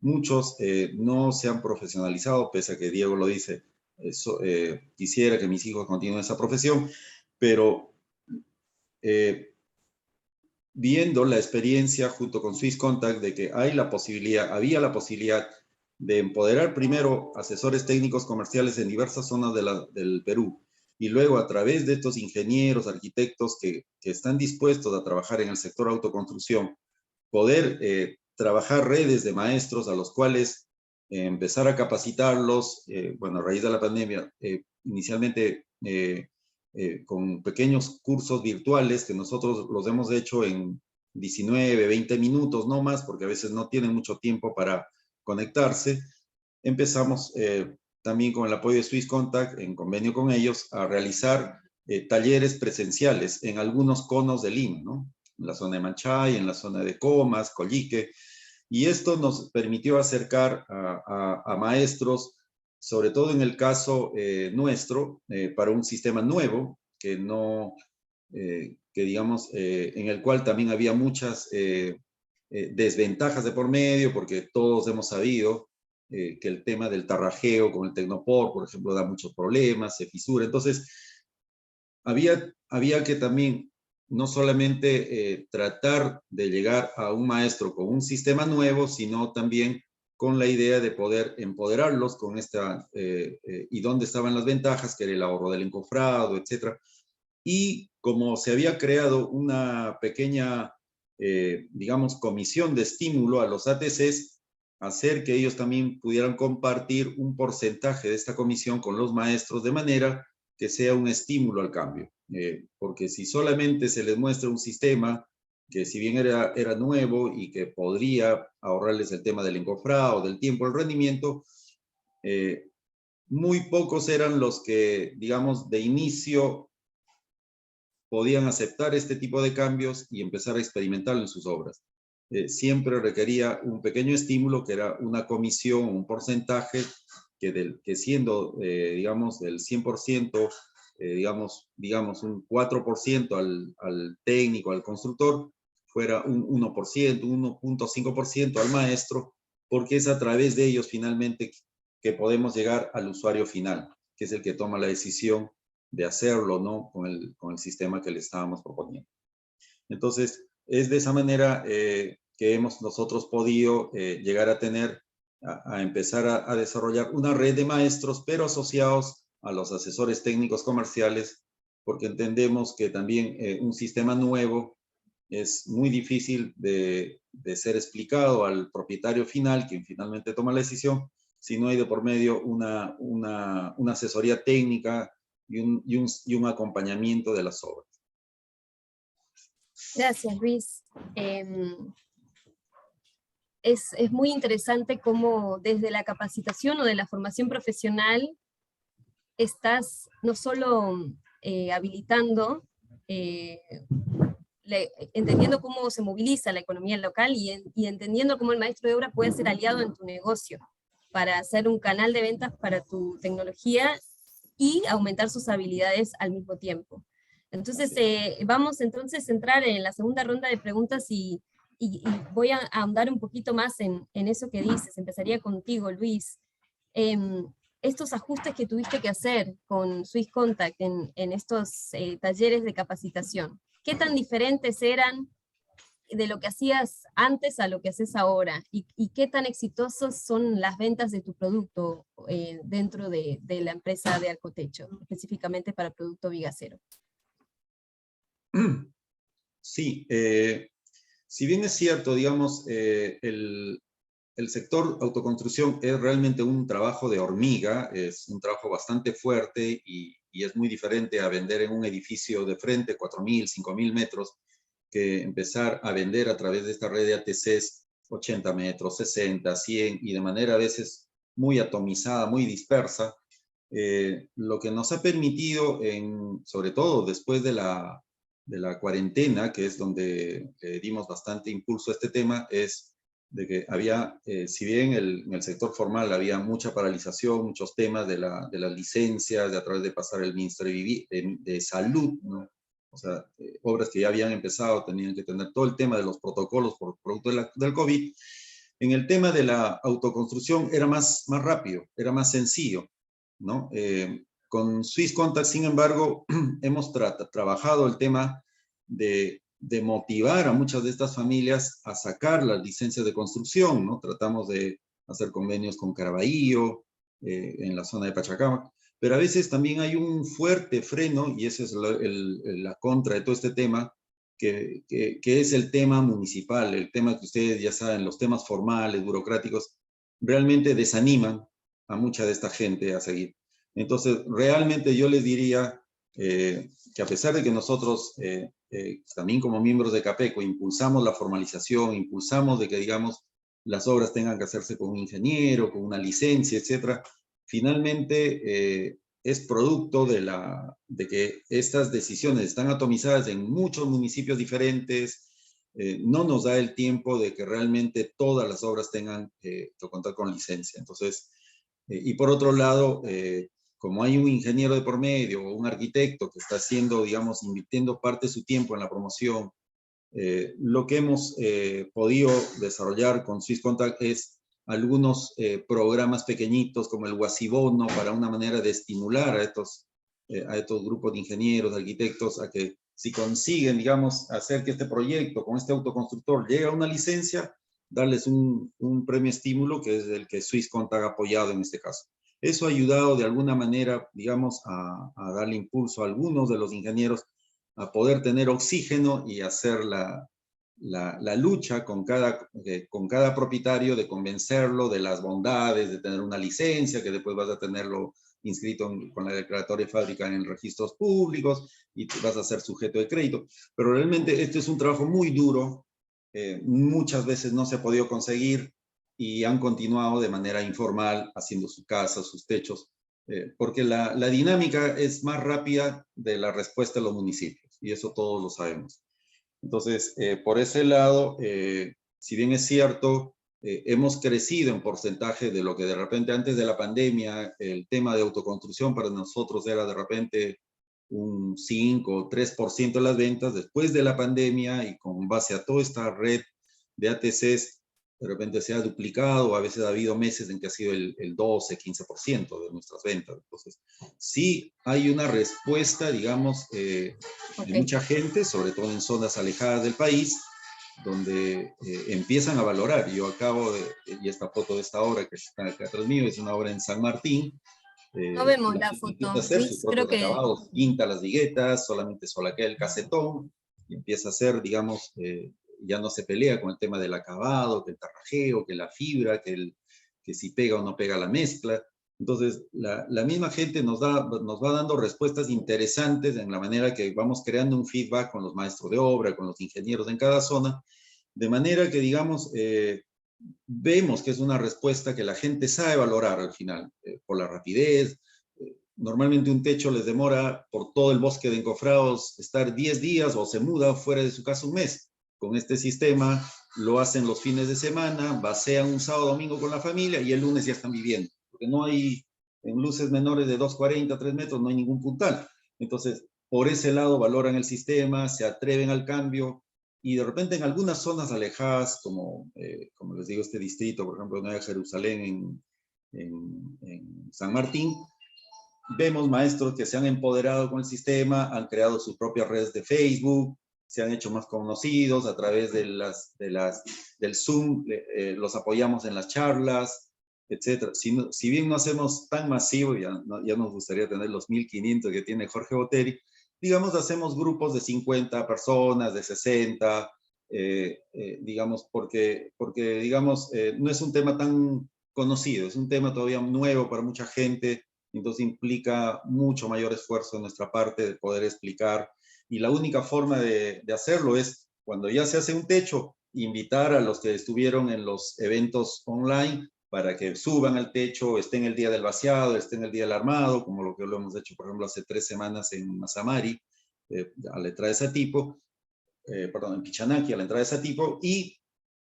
Muchos no se han profesionalizado, pese a que Diego lo dice, quisiera que mis hijos continúen esa profesión, pero viendo la experiencia junto con Swiss Contact de que había la posibilidad de empoderar primero asesores técnicos comerciales en diversas zonas del Perú, y luego a través de estos ingenieros, arquitectos que están dispuestos a trabajar en el sector autoconstrucción, poder trabajar redes de maestros a los cuales empezar a capacitarlos, bueno, a raíz de la pandemia, inicialmente con pequeños cursos virtuales que nosotros los hemos hecho en 19, 20 minutos, no más, porque a veces no tienen mucho tiempo para conectarse. Empezamos también con el apoyo de Swiss Contact, en convenio con ellos, a realizar talleres presenciales en algunos conos de Lima, ¿no? En la zona de Manchay, en la zona de Comas, Collique, y esto nos permitió acercar a maestros, sobre todo en el caso nuestro, para un sistema nuevo, que digamos, en el cual también había muchas desventajas de por medio, porque todos hemos sabido que el tema del tarrajeo con el Tecnopor, por ejemplo, da muchos problemas, se fisura. Entonces, había que también no solamente tratar de llegar a un maestro con un sistema nuevo, sino también con la idea de poder empoderarlos con y dónde estaban las ventajas, que era el ahorro del encofrado, etc. Y como se había creado una pequeña, digamos, comisión de estímulo a los ATCs, hacer que ellos también pudieran compartir un porcentaje de esta comisión con los maestros, de manera que sea un estímulo al cambio. Porque si solamente se les muestra un sistema que, si bien era nuevo y que podría ahorrarles el tema del encofrado, del tiempo, el rendimiento, muy pocos eran los que, digamos, de inicio podían aceptar este tipo de cambios y empezar a experimentarlo en sus obras. Siempre requería un pequeño estímulo, que era una comisión, un porcentaje, que siendo, digamos, del 100%, digamos un 4% al técnico, al constructor, fuera un 1%, 1.5% al maestro, porque es a través de ellos finalmente que podemos llegar al usuario final, que es el que toma la decisión de hacerlo, ¿no? Con el sistema que le estábamos proponiendo. Entonces, es de esa manera que hemos nosotros podido llegar a tener, a empezar a desarrollar una red de maestros, pero asociados a los asesores técnicos comerciales, porque entendemos que también un sistema nuevo es muy difícil de ser explicado al propietario final, quien finalmente toma la decisión, si no hay de por medio una asesoría técnica y un acompañamiento de las obras. Gracias, Luis. Es muy interesante cómo desde la capacitación o de la formación profesional estás no solo habilitando, entendiendo cómo se moviliza la economía local y entendiendo cómo el maestro de obra puede ser aliado en tu negocio para hacer un canal de ventas para tu tecnología y aumentar sus habilidades al mismo tiempo. Entonces, vamos entonces a entrar en la segunda ronda de preguntas y voy a ahondar un poquito más en eso que dices. Empezaría contigo, Luis. Estos ajustes que tuviste que hacer con Swiss Contact en estos talleres de capacitación, ¿qué tan diferentes eran de lo que hacías antes a lo que haces ahora? ¿Y qué tan exitosos son las ventas de tu producto dentro de la empresa de Arcotecho, específicamente para producto Vigacero? Sí, si bien es cierto, digamos, el sector autoconstrucción es realmente un trabajo de hormiga, es un trabajo bastante fuerte y es muy diferente a vender en un edificio de frente, 4.000, 5.000 metros, que empezar a vender a través de esta red de ATCs 80 metros, 60, 100 y de manera a veces muy atomizada, muy dispersa. Lo que nos ha permitido, sobre todo después de la cuarentena, que es donde dimos bastante impulso a este tema, es de que había, si bien en el sector formal había mucha paralización, muchos temas de las licencias, de a través de pasar el Ministerio de Salud, ¿no? O sea, obras que ya habían empezado tenían que tener todo el tema de los protocolos por producto del COVID. En el tema de la autoconstrucción era más rápido, era más sencillo, ¿no? Con Swiss Contact, sin embargo, hemos trabajado el tema de motivar a muchas de estas familias a sacar las licencias de construcción, ¿no? Tratamos de hacer convenios con Caraballo, en la zona de Pachacamac, pero a veces también hay un fuerte freno, y esa es la contra de todo este tema, que es el tema municipal, el tema que ustedes ya saben, los temas formales, burocráticos, realmente desaniman a mucha de esta gente a seguir. Entonces, realmente yo les diría que a pesar de que nosotros también como miembros de CAPECO impulsamos la formalización, impulsamos de que, digamos, las obras tengan que hacerse con un ingeniero, con una licencia, etcétera, finalmente es producto de que estas decisiones están atomizadas en muchos municipios diferentes, no nos da el tiempo de que realmente todas las obras tengan que contar con licencia. Entonces, y por otro lado, como hay un ingeniero de por medio o un arquitecto que está haciendo, digamos, invirtiendo parte de su tiempo en la promoción, lo que hemos podido desarrollar con Swiss Contact es algunos programas pequeñitos como el Guasibono, para una manera de estimular a estos grupos de ingenieros, de arquitectos, a que si consiguen, digamos, hacer que este proyecto con este autoconstructor llegue a una licencia, darles un premio estímulo, que es el que Swiss Contact ha apoyado en este caso. Eso ha ayudado de alguna manera, digamos, a darle impulso a algunos de los ingenieros a poder tener oxígeno y hacer la lucha con cada propietario, de convencerlo de las bondades de tener una licencia, que después vas a tenerlo inscrito con la declaratoria de fábrica en registros públicos y vas a ser sujeto de crédito. Pero realmente este es un trabajo muy duro, muchas veces no se ha podido conseguir y han continuado de manera informal haciendo su casa, sus techos, porque la dinámica es más rápida de la respuesta de los municipios, y eso todos lo sabemos. Entonces, por ese lado, si bien es cierto, hemos crecido en porcentaje de lo que de repente antes de la pandemia, el tema de autoconstrucción para nosotros era de repente un 5 o 3% de las ventas. Después de la pandemia y con base a toda esta red de ATCs, de repente se ha duplicado, a veces ha habido meses en que ha sido el 12, 15% de nuestras ventas. Entonces, sí hay una respuesta, digamos, de mucha gente, sobre todo en zonas alejadas del país, donde empiezan a valorar. Yo acabo de, y esta foto de esta obra que está acá atrás mío, es una obra en San Martín. No vemos la Empieza foto, a hacer sus Luis, propios creo que... acabados, pinta las viguetas, solamente solaquea el casetón, y empieza a hacer, digamos, ya no se pelea con el tema del acabado, que el tarrajeo, que la fibra, que si pega o no pega la mezcla. Entonces, la misma gente nos va dando respuestas interesantes en la manera que vamos creando un feedback con los maestros de obra, con los ingenieros en cada zona, de manera que, digamos, vemos que es una respuesta que la gente sabe valorar al final, por la rapidez. Normalmente un techo les demora por todo el bosque de encofrados estar 10 días o se muda fuera de su casa un mes. Con este sistema lo hacen los fines de semana, vacían un sábado, domingo con la familia y el lunes ya están viviendo. Porque no hay, en luces menores de 2,40, 3 metros, no hay ningún puntal. Entonces, por ese lado valoran el sistema, se atreven al cambio y de repente en algunas zonas alejadas, como les digo, este distrito, por ejemplo, Nueva Jerusalén, en San Martín, vemos maestros que se han empoderado con el sistema, han creado sus propias redes de Facebook, se han hecho más conocidos a través del Zoom, los apoyamos en las charlas, etc. Si bien no hacemos tan masivo, ya nos gustaría tener los 1.500 que tiene Jorge Boteri, digamos, hacemos grupos de 50 personas, de 60, digamos, porque digamos, no es un tema tan conocido, es un tema todavía nuevo para mucha gente, entonces implica mucho mayor esfuerzo de nuestra parte de poder explicar, y la única forma de hacerlo es, cuando ya se hace un techo, invitar a los que estuvieron en los eventos online para que suban al techo, estén el día del vaciado, estén el día del armado, como lo que lo hemos hecho, por ejemplo, hace 3 semanas en Mazamari, a la entrada de Satipo, en Pichanaki, a la entrada de Satipo, y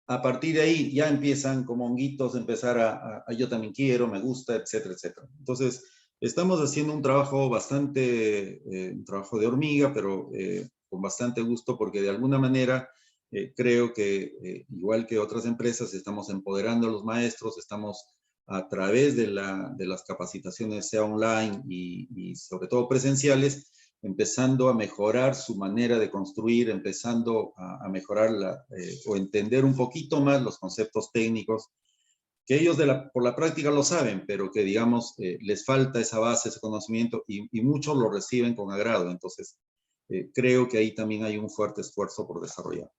a partir de ahí ya empiezan como honguitos, empezar a yo también quiero, me gusta, etcétera, etcétera. Entonces, estamos haciendo un trabajo bastante, un trabajo de hormiga, pero con bastante gusto, porque de alguna manera creo que, igual que otras empresas, estamos empoderando a los maestros, estamos a través de las capacitaciones, sea online y sobre todo presenciales, empezando a mejorar su manera de construir, empezando a mejorar o entender un poquito más los conceptos técnicos, que ellos por la práctica lo saben, pero que, digamos, les falta esa base, ese conocimiento, y muchos lo reciben con agrado. Entonces, creo que ahí también hay un fuerte esfuerzo por desarrollar,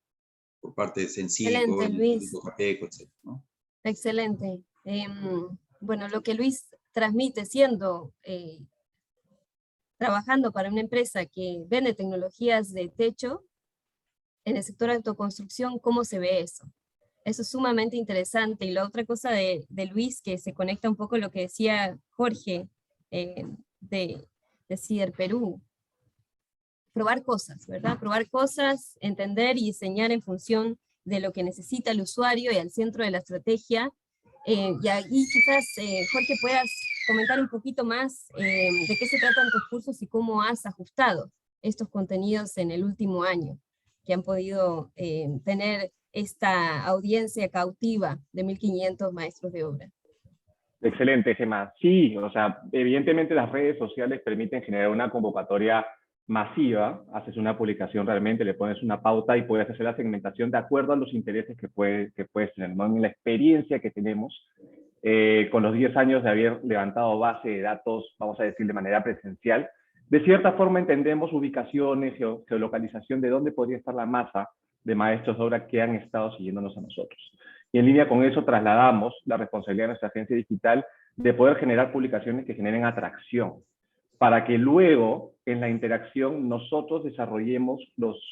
por parte de Sensico, Excelente, el Luis. Instituto Japeco, etc., ¿no? Excelente. Bueno, lo que Luis transmite siendo, trabajando para una empresa que vende tecnologías de techo, en el sector de autoconstrucción, ¿cómo se ve eso? Eso es sumamente interesante. Y la otra cosa de Luis, que se conecta un poco a lo que decía Jorge de CIDER Perú, probar cosas, ¿verdad? Probar cosas, entender y diseñar en función de lo que necesita el usuario y al centro de la estrategia. Y ahí quizás, Jorge, puedas comentar un poquito más de qué se tratan tus cursos y cómo has ajustado estos contenidos en el último año, que han podido tener esta audiencia cautiva de 1.500 maestros de obra. Excelente, Gemma. Sí, o sea, evidentemente las redes sociales permiten generar una convocatoria masiva, haces una publicación realmente, le pones una pauta y puedes hacer la segmentación de acuerdo a los intereses que puedes tener, ¿no? En la experiencia que tenemos, con los 10 años de haber levantado base de datos, vamos a decir, de manera presencial, de cierta forma entendemos ubicaciones, geolocalización de dónde podría estar la masa de maestros de obra que han estado siguiéndonos a nosotros. Y en línea con eso trasladamos la responsabilidad de nuestra agencia digital de poder generar publicaciones que generen atracción, para que luego, en la interacción, nosotros desarrollemos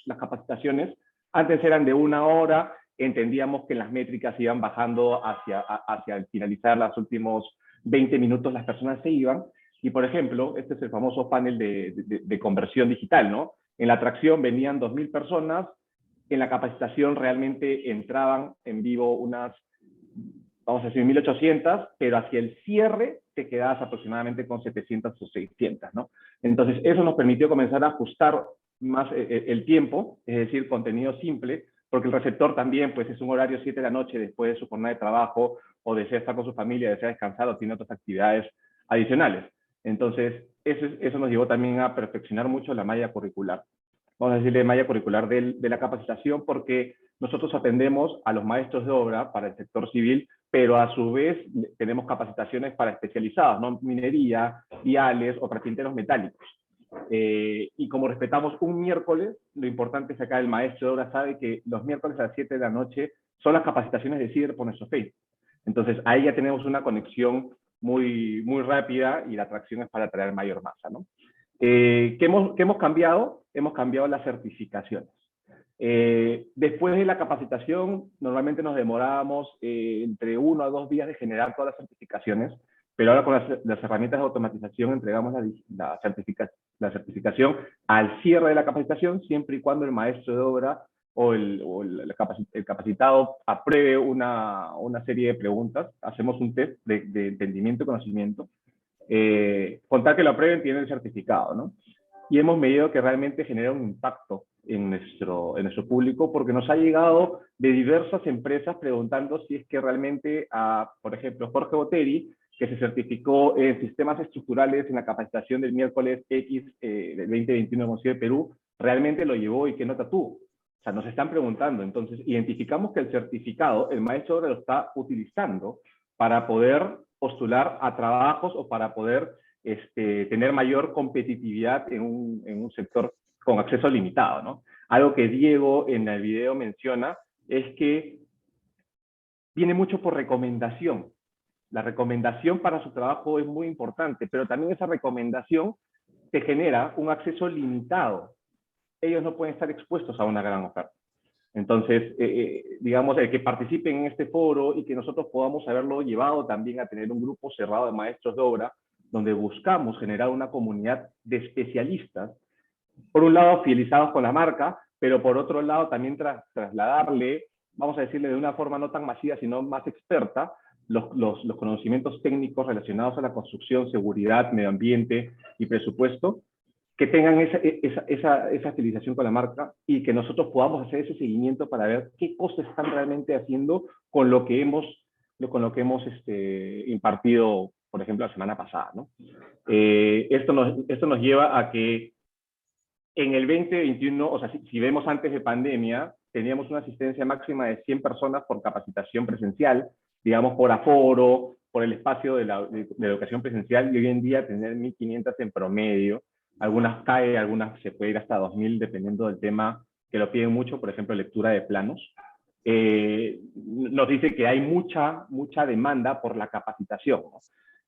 las capacitaciones. Antes eran de 1 hora, entendíamos que las métricas iban bajando hacia el finalizar los últimos 20 minutos, las personas se iban, Y por ejemplo, este es el famoso panel de conversión digital, ¿no? En la atracción venían 2.000 personas, en la capacitación realmente entraban en vivo unas, vamos a decir, 1.800, pero hacia el cierre te quedabas aproximadamente con 700 o 600, ¿no? Entonces, eso nos permitió comenzar a ajustar más el tiempo, es decir, contenido simple, porque el receptor también, pues, es un horario 7 de la noche después de su jornada de trabajo, o desea estar con su familia, desea descansar, o tiene otras actividades adicionales. Entonces, eso nos llevó también a perfeccionar mucho la malla curricular. Vamos a decirle malla curricular de la capacitación, porque nosotros atendemos a los maestros de obra para el sector civil, pero a su vez tenemos capacitaciones para especializados, ¿no? Minería, viales o carpinteros metálicos. Y como respetamos un miércoles, lo importante es que acá el maestro de obra sabe que los miércoles a las 7 de la noche son las capacitaciones de CIDR por nuestro Facebook. Entonces, ahí ya tenemos una conexión muy rápida y la atracción es para atraer mayor masa, ¿no? ¿Qué hemos cambiado? Hemos cambiado las certificaciones. Después de la capacitación, normalmente nos demorábamos entre 1 a 2 días de generar todas las certificaciones, pero ahora con las herramientas de automatización entregamos la certificación al cierre de la capacitación, siempre y cuando el maestro de obra o el capacitado apruebe una serie de preguntas. Hacemos un test de entendimiento y conocimiento. Contar que lo aprueben, tiene el certificado, ¿no? Y hemos medido que realmente genera un impacto en nuestro público, porque nos ha llegado de diversas empresas preguntando si es que realmente, por ejemplo, Jorge Boteri, que se certificó en sistemas estructurales en la capacitación del miércoles X del 2021 de Consejo de Perú, realmente lo llevó y qué nota tuvo. O sea, nos están preguntando. Entonces, identificamos que el certificado, el maestro ahora lo está utilizando para poder postular a trabajos o para poder tener mayor competitividad en un sector con acceso limitado, ¿no? Algo que Diego en el video menciona es que viene mucho por recomendación. La recomendación para su trabajo es muy importante, pero también esa recomendación te genera un acceso limitado. Ellos no pueden estar expuestos a una gran oferta. Entonces, digamos, el que participen en este foro y que nosotros podamos haberlo llevado también a tener un grupo cerrado de maestros de obra, donde buscamos generar una comunidad de especialistas, por un lado fidelizados con la marca, pero por otro lado también trasladarle, vamos a decirle de una forma no tan masiva, sino más experta, los conocimientos técnicos relacionados a la construcción, seguridad, medio ambiente y presupuesto, que tengan esa fidelización con la marca y que nosotros podamos hacer ese seguimiento para ver qué cosas están realmente haciendo con lo que hemos impartido, por ejemplo, la semana pasada, ¿no? Esto nos lleva a que en el 2021, o sea, si vemos antes de pandemia, teníamos una asistencia máxima de 100 personas por capacitación presencial, digamos, por aforo, por el espacio de la educación presencial, y hoy en día tener 1.500 en promedio. Algunas cae, algunas se puede ir hasta 2.000 dependiendo del tema, que lo piden mucho, por ejemplo, lectura de planos. Nos dice que hay mucha demanda por la capacitación, ¿no?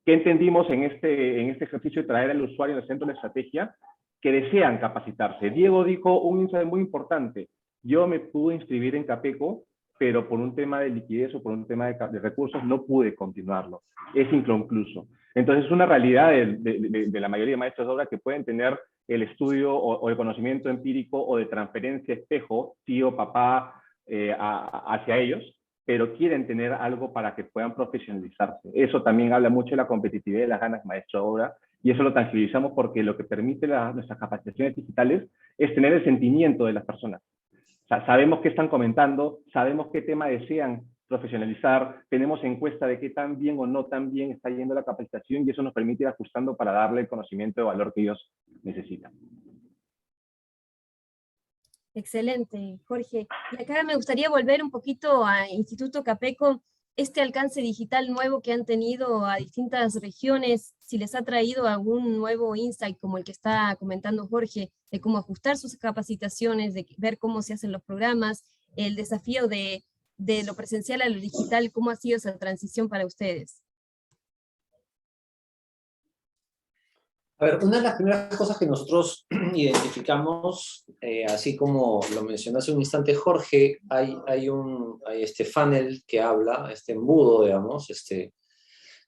¿Qué entendimos en este ejercicio de traer al usuario en el centro de la estrategia? Que desean capacitarse. Diego dijo un insight muy importante. Yo me pude inscribir en Capeco, pero por un tema de liquidez o por un tema de recursos no pude continuarlo. Es inconcluso. Entonces es una realidad de la mayoría de maestros de obra que pueden tener el estudio o el conocimiento empírico o de transferencia espejo, tío, papá, hacia ellos, pero quieren tener algo para que puedan profesionalizarse. Eso también habla mucho de la competitividad de las ganas maestro de obra, y eso lo tangibilizamos porque lo que permite nuestras capacitaciones digitales es tener el sentimiento de las personas. O sea, sabemos qué están comentando, sabemos qué tema desean profesionalizar, tenemos encuesta de qué tan bien o no tan bien está yendo la capacitación, y eso nos permite ir ajustando para darle el conocimiento de valor que ellos necesitan. Excelente, Jorge. Y acá me gustaría volver un poquito a Instituto Capeco, este alcance digital nuevo que han tenido a distintas regiones, si les ha traído algún nuevo insight como el que está comentando Jorge, de cómo ajustar sus capacitaciones, de ver cómo se hacen los programas, el desafío de lo presencial a lo digital, ¿cómo ha sido esa transición para ustedes? A ver, una de las primeras cosas que nosotros identificamos, así como lo mencionó hace un instante Jorge, hay este funnel que habla, este embudo, digamos,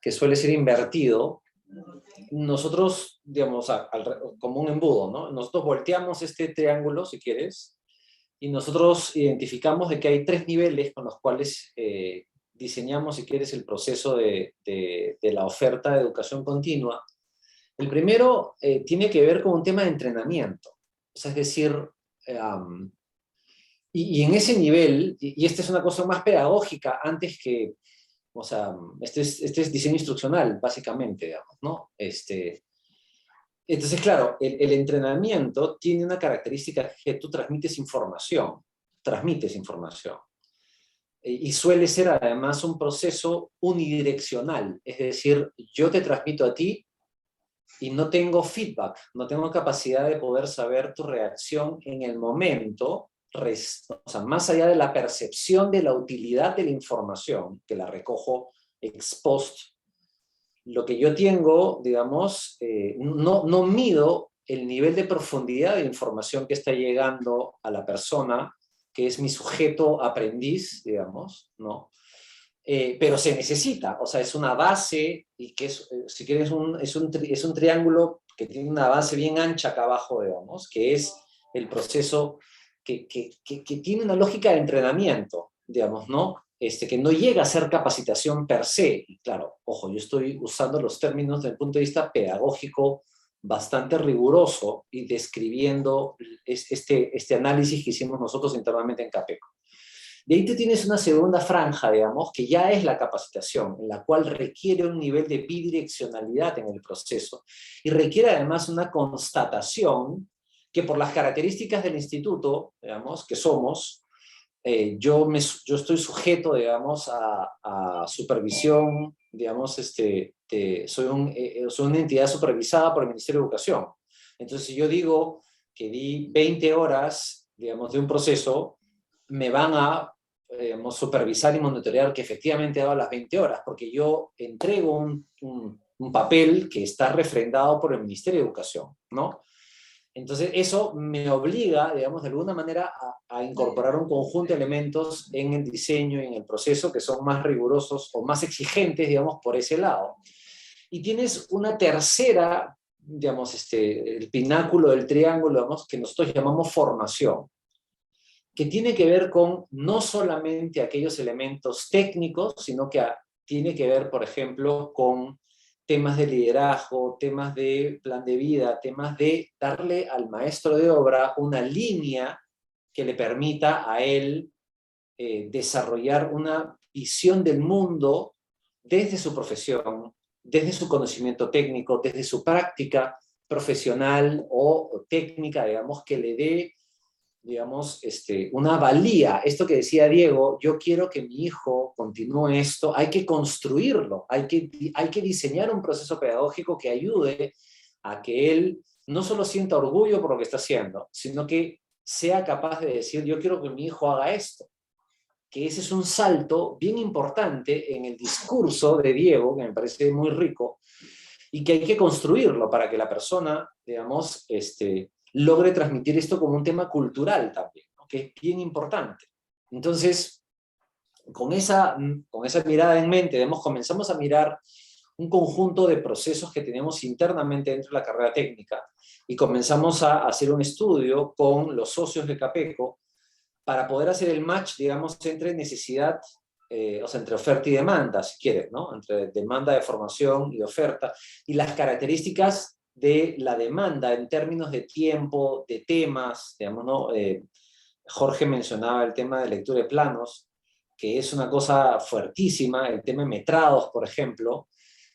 que suele ser invertido, nosotros, digamos, como un embudo, ¿no? Nosotros volteamos este triángulo, si quieres, y nosotros identificamos de que hay 3 niveles con los cuales diseñamos, si quieres, el proceso de la oferta de educación continua. El primero tiene que ver con un tema de entrenamiento. O sea, es decir, y en ese nivel, y esta es una cosa más pedagógica antes que, o sea, este es diseño instruccional, básicamente, digamos, ¿no? Entonces, claro, el entrenamiento tiene una característica que tú transmites información. Y suele ser además un proceso unidireccional, es decir, yo te transmito a ti y no tengo feedback, no tengo capacidad de poder saber tu reacción en el momento, o sea, más allá de la percepción de la utilidad de la información, que la recojo ex post. Lo que yo tengo, digamos, no mido el nivel de profundidad de información que está llegando a la persona, que es mi sujeto aprendiz, digamos, ¿no? Pero se necesita, o sea, es una base, y que es, si quieres, es un triángulo que tiene una base bien ancha acá abajo, digamos, que es el proceso que tiene una lógica de entrenamiento, digamos, ¿no? Que no llega a ser capacitación per se. Y claro, ojo, yo estoy usando los términos desde el punto de vista pedagógico bastante riguroso y describiendo este análisis que hicimos nosotros internamente en Capeco. De ahí tú tienes una segunda franja, digamos, que ya es la capacitación, en la cual requiere un nivel de bidireccionalidad en el proceso y requiere además una constatación que por las características del instituto, digamos, que somos, yo estoy sujeto, digamos, a supervisión, digamos, soy una entidad supervisada por el Ministerio de Educación. Entonces, si yo digo que di 20 horas, digamos, de un proceso, me van a supervisar y monitorear que efectivamente he dado las 20 horas, porque yo entrego un papel que está refrendado por el Ministerio de Educación, ¿no? Entonces, eso me obliga, digamos, de alguna manera a incorporar un conjunto de elementos en el diseño y en el proceso que son más rigurosos o más exigentes, digamos, por ese lado. Y tienes una tercera, digamos, el pináculo del triángulo, digamos, que nosotros llamamos formación, que tiene que ver con no solamente aquellos elementos técnicos, sino que tiene que ver, por ejemplo, con temas de liderazgo, temas de plan de vida, temas de darle al maestro de obra una línea que le permita a él desarrollar una visión del mundo desde su profesión, desde su conocimiento técnico, desde su práctica profesional o técnica, digamos, que le dé, digamos, una valía. Esto que decía Diego, yo quiero que mi hijo continúe esto, hay que construirlo, hay que diseñar un proceso pedagógico que ayude a que él no solo sienta orgullo por lo que está haciendo, sino que sea capaz de decir, yo quiero que mi hijo haga esto. Que ese es un salto bien importante en el discurso de Diego, que me parece muy rico, y que hay que construirlo para que la persona, digamos, logre transmitir esto como un tema cultural también, ¿no? Que es bien importante. Entonces, con esa mirada en mente, digamos, comenzamos a mirar un conjunto de procesos que tenemos internamente dentro de la carrera técnica y comenzamos a hacer un estudio con los socios de Capeco para poder hacer el match, digamos, entre necesidad, o sea, entre oferta y demanda, si quieres, ¿no? Entre demanda de formación y oferta, y las características de la demanda en términos de tiempo, de temas, digamos, ¿no? Jorge mencionaba el tema de lectura de planos, que es una cosa fuertísima, el tema de metrados, por ejemplo,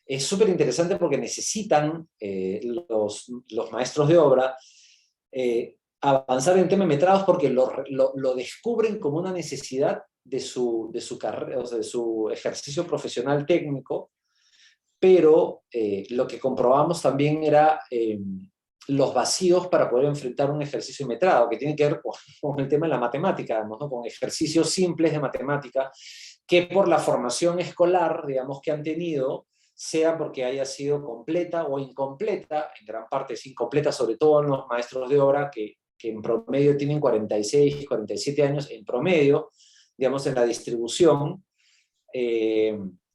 es súper interesante porque necesitan los maestros de obra avanzar en tema de metrados porque lo descubren como una necesidad de su carrera, o sea, de su ejercicio profesional técnico, pero lo que comprobamos también era los vacíos para poder enfrentar un ejercicio metrado, que tiene que ver con el tema de la matemática, digamos, ¿no? Con ejercicios simples de matemática, que por la formación escolar, digamos, que han tenido, sea porque haya sido completa o incompleta, en gran parte es incompleta, sobre todo en los maestros de obra, que en promedio tienen 46, 47 años en promedio, digamos, en la distribución,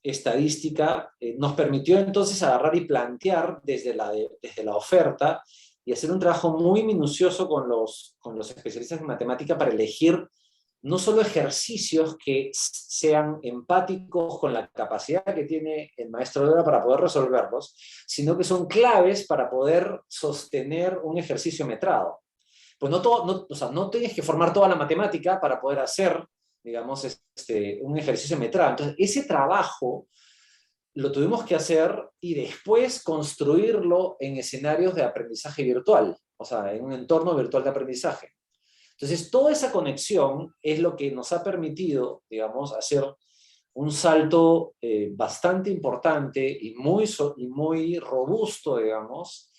estadística nos permitió entonces agarrar y plantear desde la oferta y hacer un trabajo muy minucioso con los especialistas en matemática para elegir no solo ejercicios que sean empáticos con la capacidad que tiene el maestro de obra para poder resolverlos, sino que son claves para poder sostener un ejercicio metrado. Pues o sea, no tienes que formar toda la matemática para poder hacer, digamos, un ejercicio metrado. Entonces, ese trabajo lo tuvimos que hacer y después construirlo en escenarios de aprendizaje virtual, o sea, en un entorno virtual de aprendizaje. Entonces, toda esa conexión es lo que nos ha permitido, digamos, hacer un salto bastante importante y muy robusto, digamos,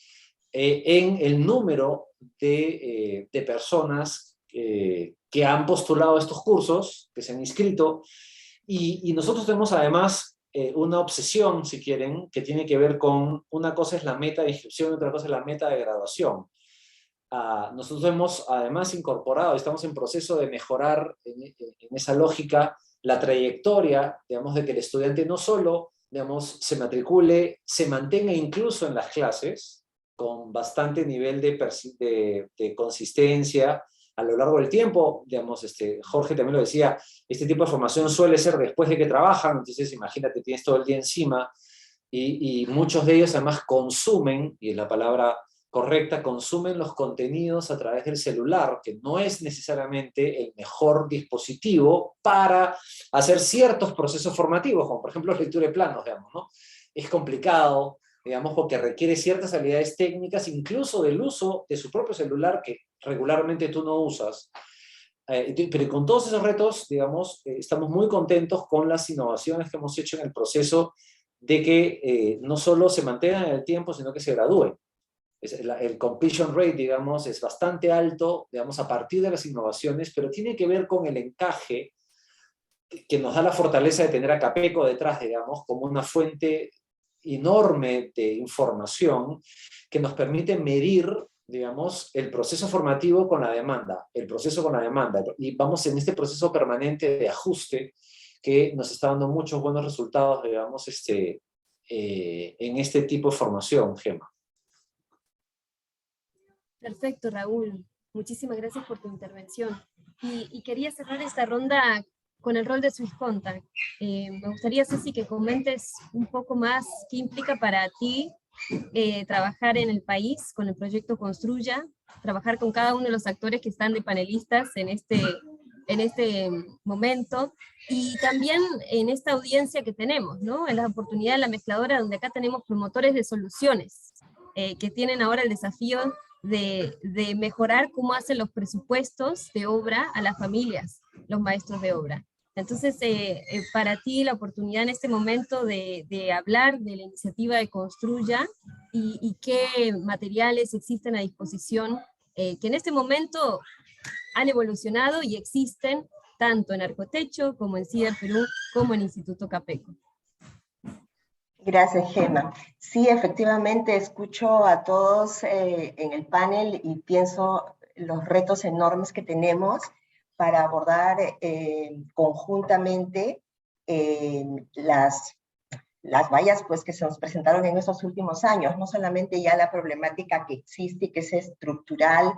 en el número de personas que han postulado estos cursos, que se han inscrito, y nosotros tenemos además una obsesión, si quieren, que tiene que ver con, una cosa es la meta de inscripción y otra cosa es la meta de graduación. Nosotros hemos además incorporado, estamos en proceso de mejorar en esa lógica la trayectoria, digamos, de que el estudiante no solo, digamos, se matricule, se mantenga incluso en las clases, con bastante nivel de consistencia a lo largo del tiempo, digamos, Jorge también lo decía, este tipo de formación suele ser después de que trabajan, entonces imagínate, tienes todo el día encima, y muchos de ellos además consumen, y es la palabra correcta, consumen los contenidos a través del celular, que no es necesariamente el mejor dispositivo para hacer ciertos procesos formativos, como por ejemplo lectura de planos, digamos, ¿no? Es complicado, digamos, porque requiere ciertas habilidades técnicas, incluso del uso de su propio celular, que regularmente tú no usas. Pero con todos esos retos, digamos, estamos muy contentos con las innovaciones que hemos hecho en el proceso de que no solo se mantengan en el tiempo, sino que se gradúen. El completion rate, digamos, es bastante alto, digamos, a partir de las innovaciones, pero tiene que ver con el encaje que nos da la fortaleza de tener a Capeco detrás, digamos, como una fuente enorme de información que nos permite medir, digamos, el proceso formativo con la demanda, y vamos en este proceso permanente de ajuste que nos está dando muchos buenos resultados, digamos, en este tipo de formación, Gemma. Perfecto, Raúl. Muchísimas gracias por tu intervención. Y quería cerrar esta ronda con el rol de Swisscontact. Me gustaría, Ceci, que comentes un poco más qué implica para ti trabajar en el país con el proyecto Construya, trabajar con cada uno de los actores que están de panelistas en este momento, y también en esta audiencia que tenemos, ¿no? En la oportunidad de la mezcladora, donde acá tenemos promotores de soluciones, que tienen ahora el desafío de mejorar cómo hacen los presupuestos de obra a las familias, los maestros de obra. Entonces, para ti la oportunidad en este momento de hablar de la iniciativa de Construya y qué materiales existen a disposición, que en este momento han evolucionado y existen tanto en Arcotecho como en CIDER Perú, como en Instituto Capeco. Gracias, Gemma. Sí, efectivamente, escucho a todos en el panel y pienso los retos enormes que tenemos para abordar conjuntamente las vallas pues, que se nos presentaron en estos últimos años, no solamente ya la problemática que existe y que es estructural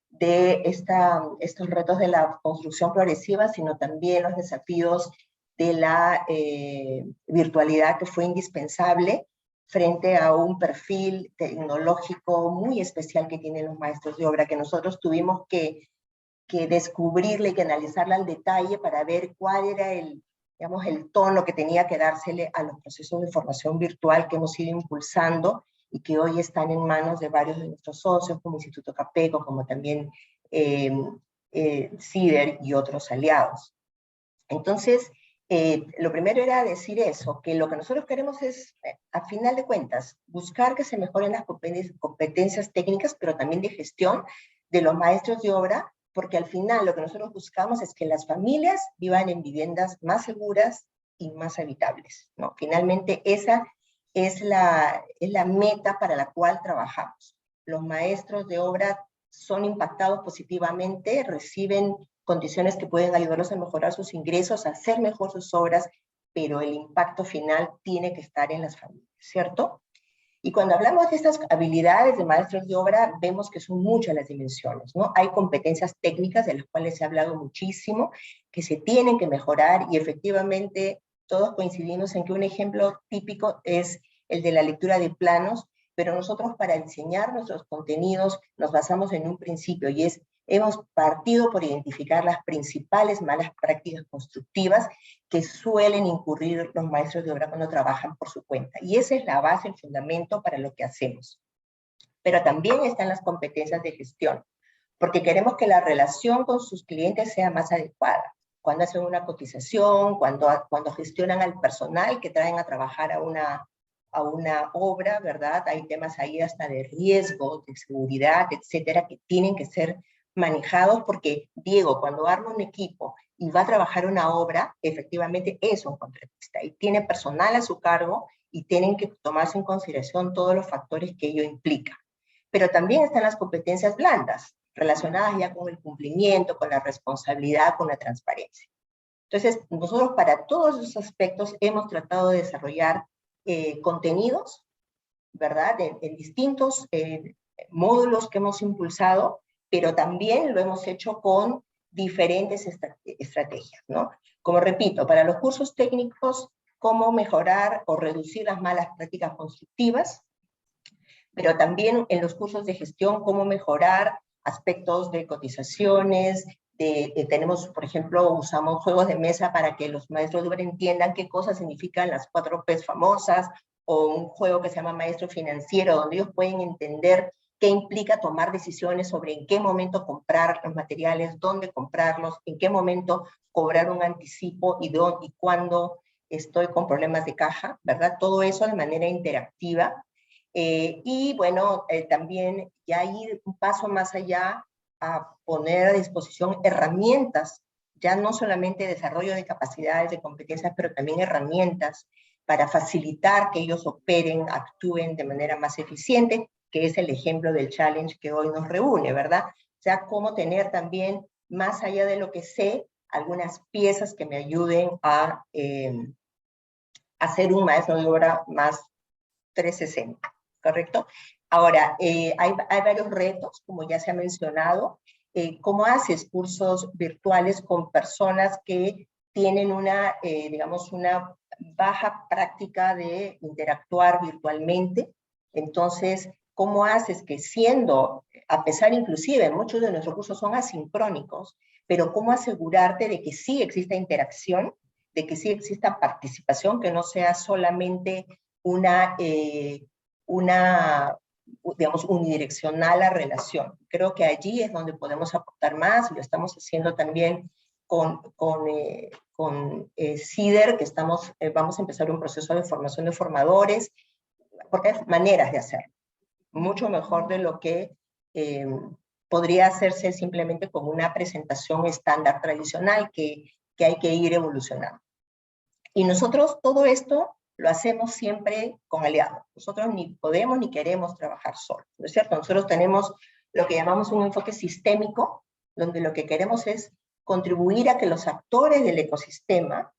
de estos retos de la construcción progresiva, sino también los desafíos de la virtualidad, que fue indispensable frente a un perfil tecnológico muy especial que tienen los maestros de obra, que nosotros tuvimos que descubrirle y que analizarla al detalle para ver cuál era el tono que tenía que dársele a los procesos de formación virtual que hemos ido impulsando y que hoy están en manos de varios de nuestros socios, como Instituto Capeco, como también CIDER y otros aliados. Entonces, lo primero era decir eso, que lo que nosotros queremos es, a final de cuentas, buscar que se mejoren las competencias técnicas, pero también de gestión de los maestros de obra, porque al final lo que nosotros buscamos es que las familias vivan en viviendas más seguras y más habitables, ¿no? Finalmente esa es la meta para la cual trabajamos. Los maestros de obra son impactados positivamente, reciben condiciones que pueden ayudarlos a mejorar sus ingresos, a hacer mejor sus obras, pero el impacto final tiene que estar en las familias, ¿cierto? Y cuando hablamos de estas habilidades de maestros de obra, vemos que son muchas las dimensiones, ¿no? Hay competencias técnicas de las cuales se ha hablado muchísimo, que se tienen que mejorar, y efectivamente todos coincidimos en que un ejemplo típico es el de la lectura de planos, pero nosotros para diseñar nuestros contenidos nos basamos en un principio, y es, hemos partido por identificar las principales malas prácticas constructivas que suelen incurrir los maestros de obra cuando trabajan por su cuenta. Y esa es la base, el fundamento para lo que hacemos. Pero también están las competencias de gestión, porque queremos que la relación con sus clientes sea más adecuada. Cuando hacen una cotización, cuando gestionan al personal que traen a trabajar a una obra, ¿verdad? Hay temas ahí hasta de riesgo, de seguridad, etcétera, que tienen que ser manejados, porque Diego, cuando arma un equipo y va a trabajar una obra, efectivamente es un contratista y tiene personal a su cargo y tienen que tomarse en consideración todos los factores que ello implica. Pero también están las competencias blandas, relacionadas ya con el cumplimiento, con la responsabilidad, con la transparencia. Entonces, nosotros para todos esos aspectos hemos tratado de desarrollar contenidos, ¿verdad? En distintos módulos que hemos impulsado, pero también lo hemos hecho con diferentes estrategias, ¿no? Como repito, para los cursos técnicos, cómo mejorar o reducir las malas prácticas constructivas, pero también en los cursos de gestión, cómo mejorar aspectos de cotizaciones, tenemos, por ejemplo, usamos juegos de mesa para que los maestros de obra entiendan qué cosas significan las 4 P's famosas, o un juego que se llama Maestro Financiero, donde ellos pueden entender qué implica tomar decisiones sobre en qué momento comprar los materiales, dónde comprarlos, en qué momento cobrar un anticipo y cuándo estoy con problemas de caja, ¿verdad? Todo eso de manera interactiva. Y bueno, también ya ir un paso más allá a poner a disposición herramientas, ya no solamente desarrollo de capacidades, de competencias, pero también herramientas para facilitar que ellos operen, actúen de manera más eficiente, que es el ejemplo del challenge que hoy nos reúne, ¿verdad? O sea, cómo tener también, más allá de lo que sé, algunas piezas que me ayuden a hacer un maestro de obra más 360, ¿correcto? Ahora, hay varios retos, como ya se ha mencionado. ¿Cómo haces cursos virtuales con personas que tienen una, digamos, una baja práctica de interactuar virtualmente? Entonces, ¿cómo haces que siendo, a pesar inclusive, muchos de nuestros cursos son asincrónicos, pero cómo asegurarte de que sí exista interacción, de que sí exista participación, que no sea solamente digamos, unidireccional la relación? Creo que allí es donde podemos aportar más, lo estamos haciendo también con CIDER, que vamos a empezar un proceso de formación de formadores, porque hay maneras de hacerlo, mucho mejor de lo que podría hacerse simplemente con una presentación estándar tradicional que hay que ir evolucionando. Y nosotros todo esto lo hacemos siempre con aliados. Nosotros ni podemos ni queremos trabajar solos, ¿no es cierto? Nosotros tenemos lo que llamamos un enfoque sistémico, donde lo que queremos es contribuir a que los actores del ecosistema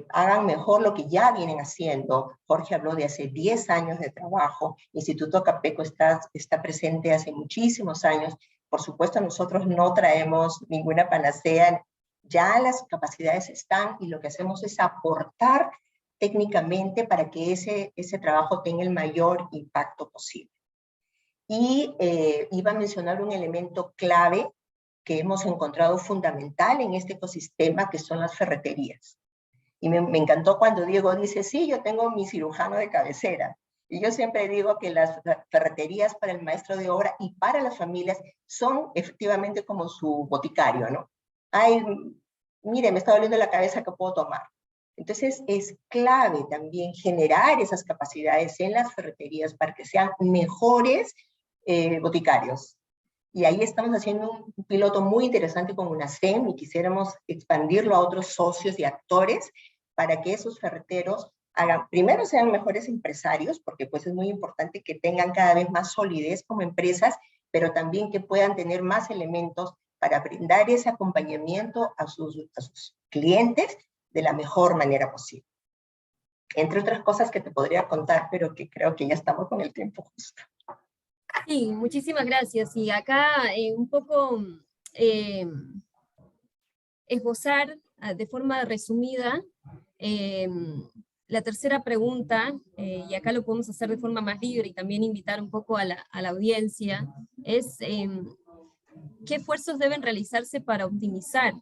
hagan mejor lo que ya vienen haciendo. Jorge habló de hace 10 años de trabajo, Instituto Capeco está presente hace muchísimos años. Por supuesto, nosotros no traemos ninguna panacea, ya las capacidades están y lo que hacemos es aportar técnicamente para que ese trabajo tenga el mayor impacto posible. Y iba a mencionar un elemento clave que hemos encontrado fundamental en este ecosistema, que son las ferreterías. Y me encantó cuando Diego dice, sí, yo tengo mi cirujano de cabecera. Y yo siempre digo que las ferreterías para el maestro de obra y para las familias son efectivamente como su boticario, ¿no? Ay, mire, me está doliendo la cabeza, ¿qué puedo tomar? Entonces es clave también generar esas capacidades en las ferreterías para que sean mejores boticarios. Y ahí estamos haciendo un piloto muy interesante con UNACEM y quisiéramos expandirlo a otros socios y actores para que esos ferreteros primero sean mejores empresarios, porque pues es muy importante que tengan cada vez más solidez como empresas, pero también que puedan tener más elementos para brindar ese acompañamiento a sus clientes de la mejor manera posible. Entre otras cosas que te podría contar, pero que creo que ya estamos con el tiempo justo. Sí, muchísimas gracias. Y acá un poco esbozar de forma resumida la tercera pregunta, y acá lo podemos hacer de forma más libre y también invitar un poco a la audiencia, es ¿qué esfuerzos deben realizarse para optimizar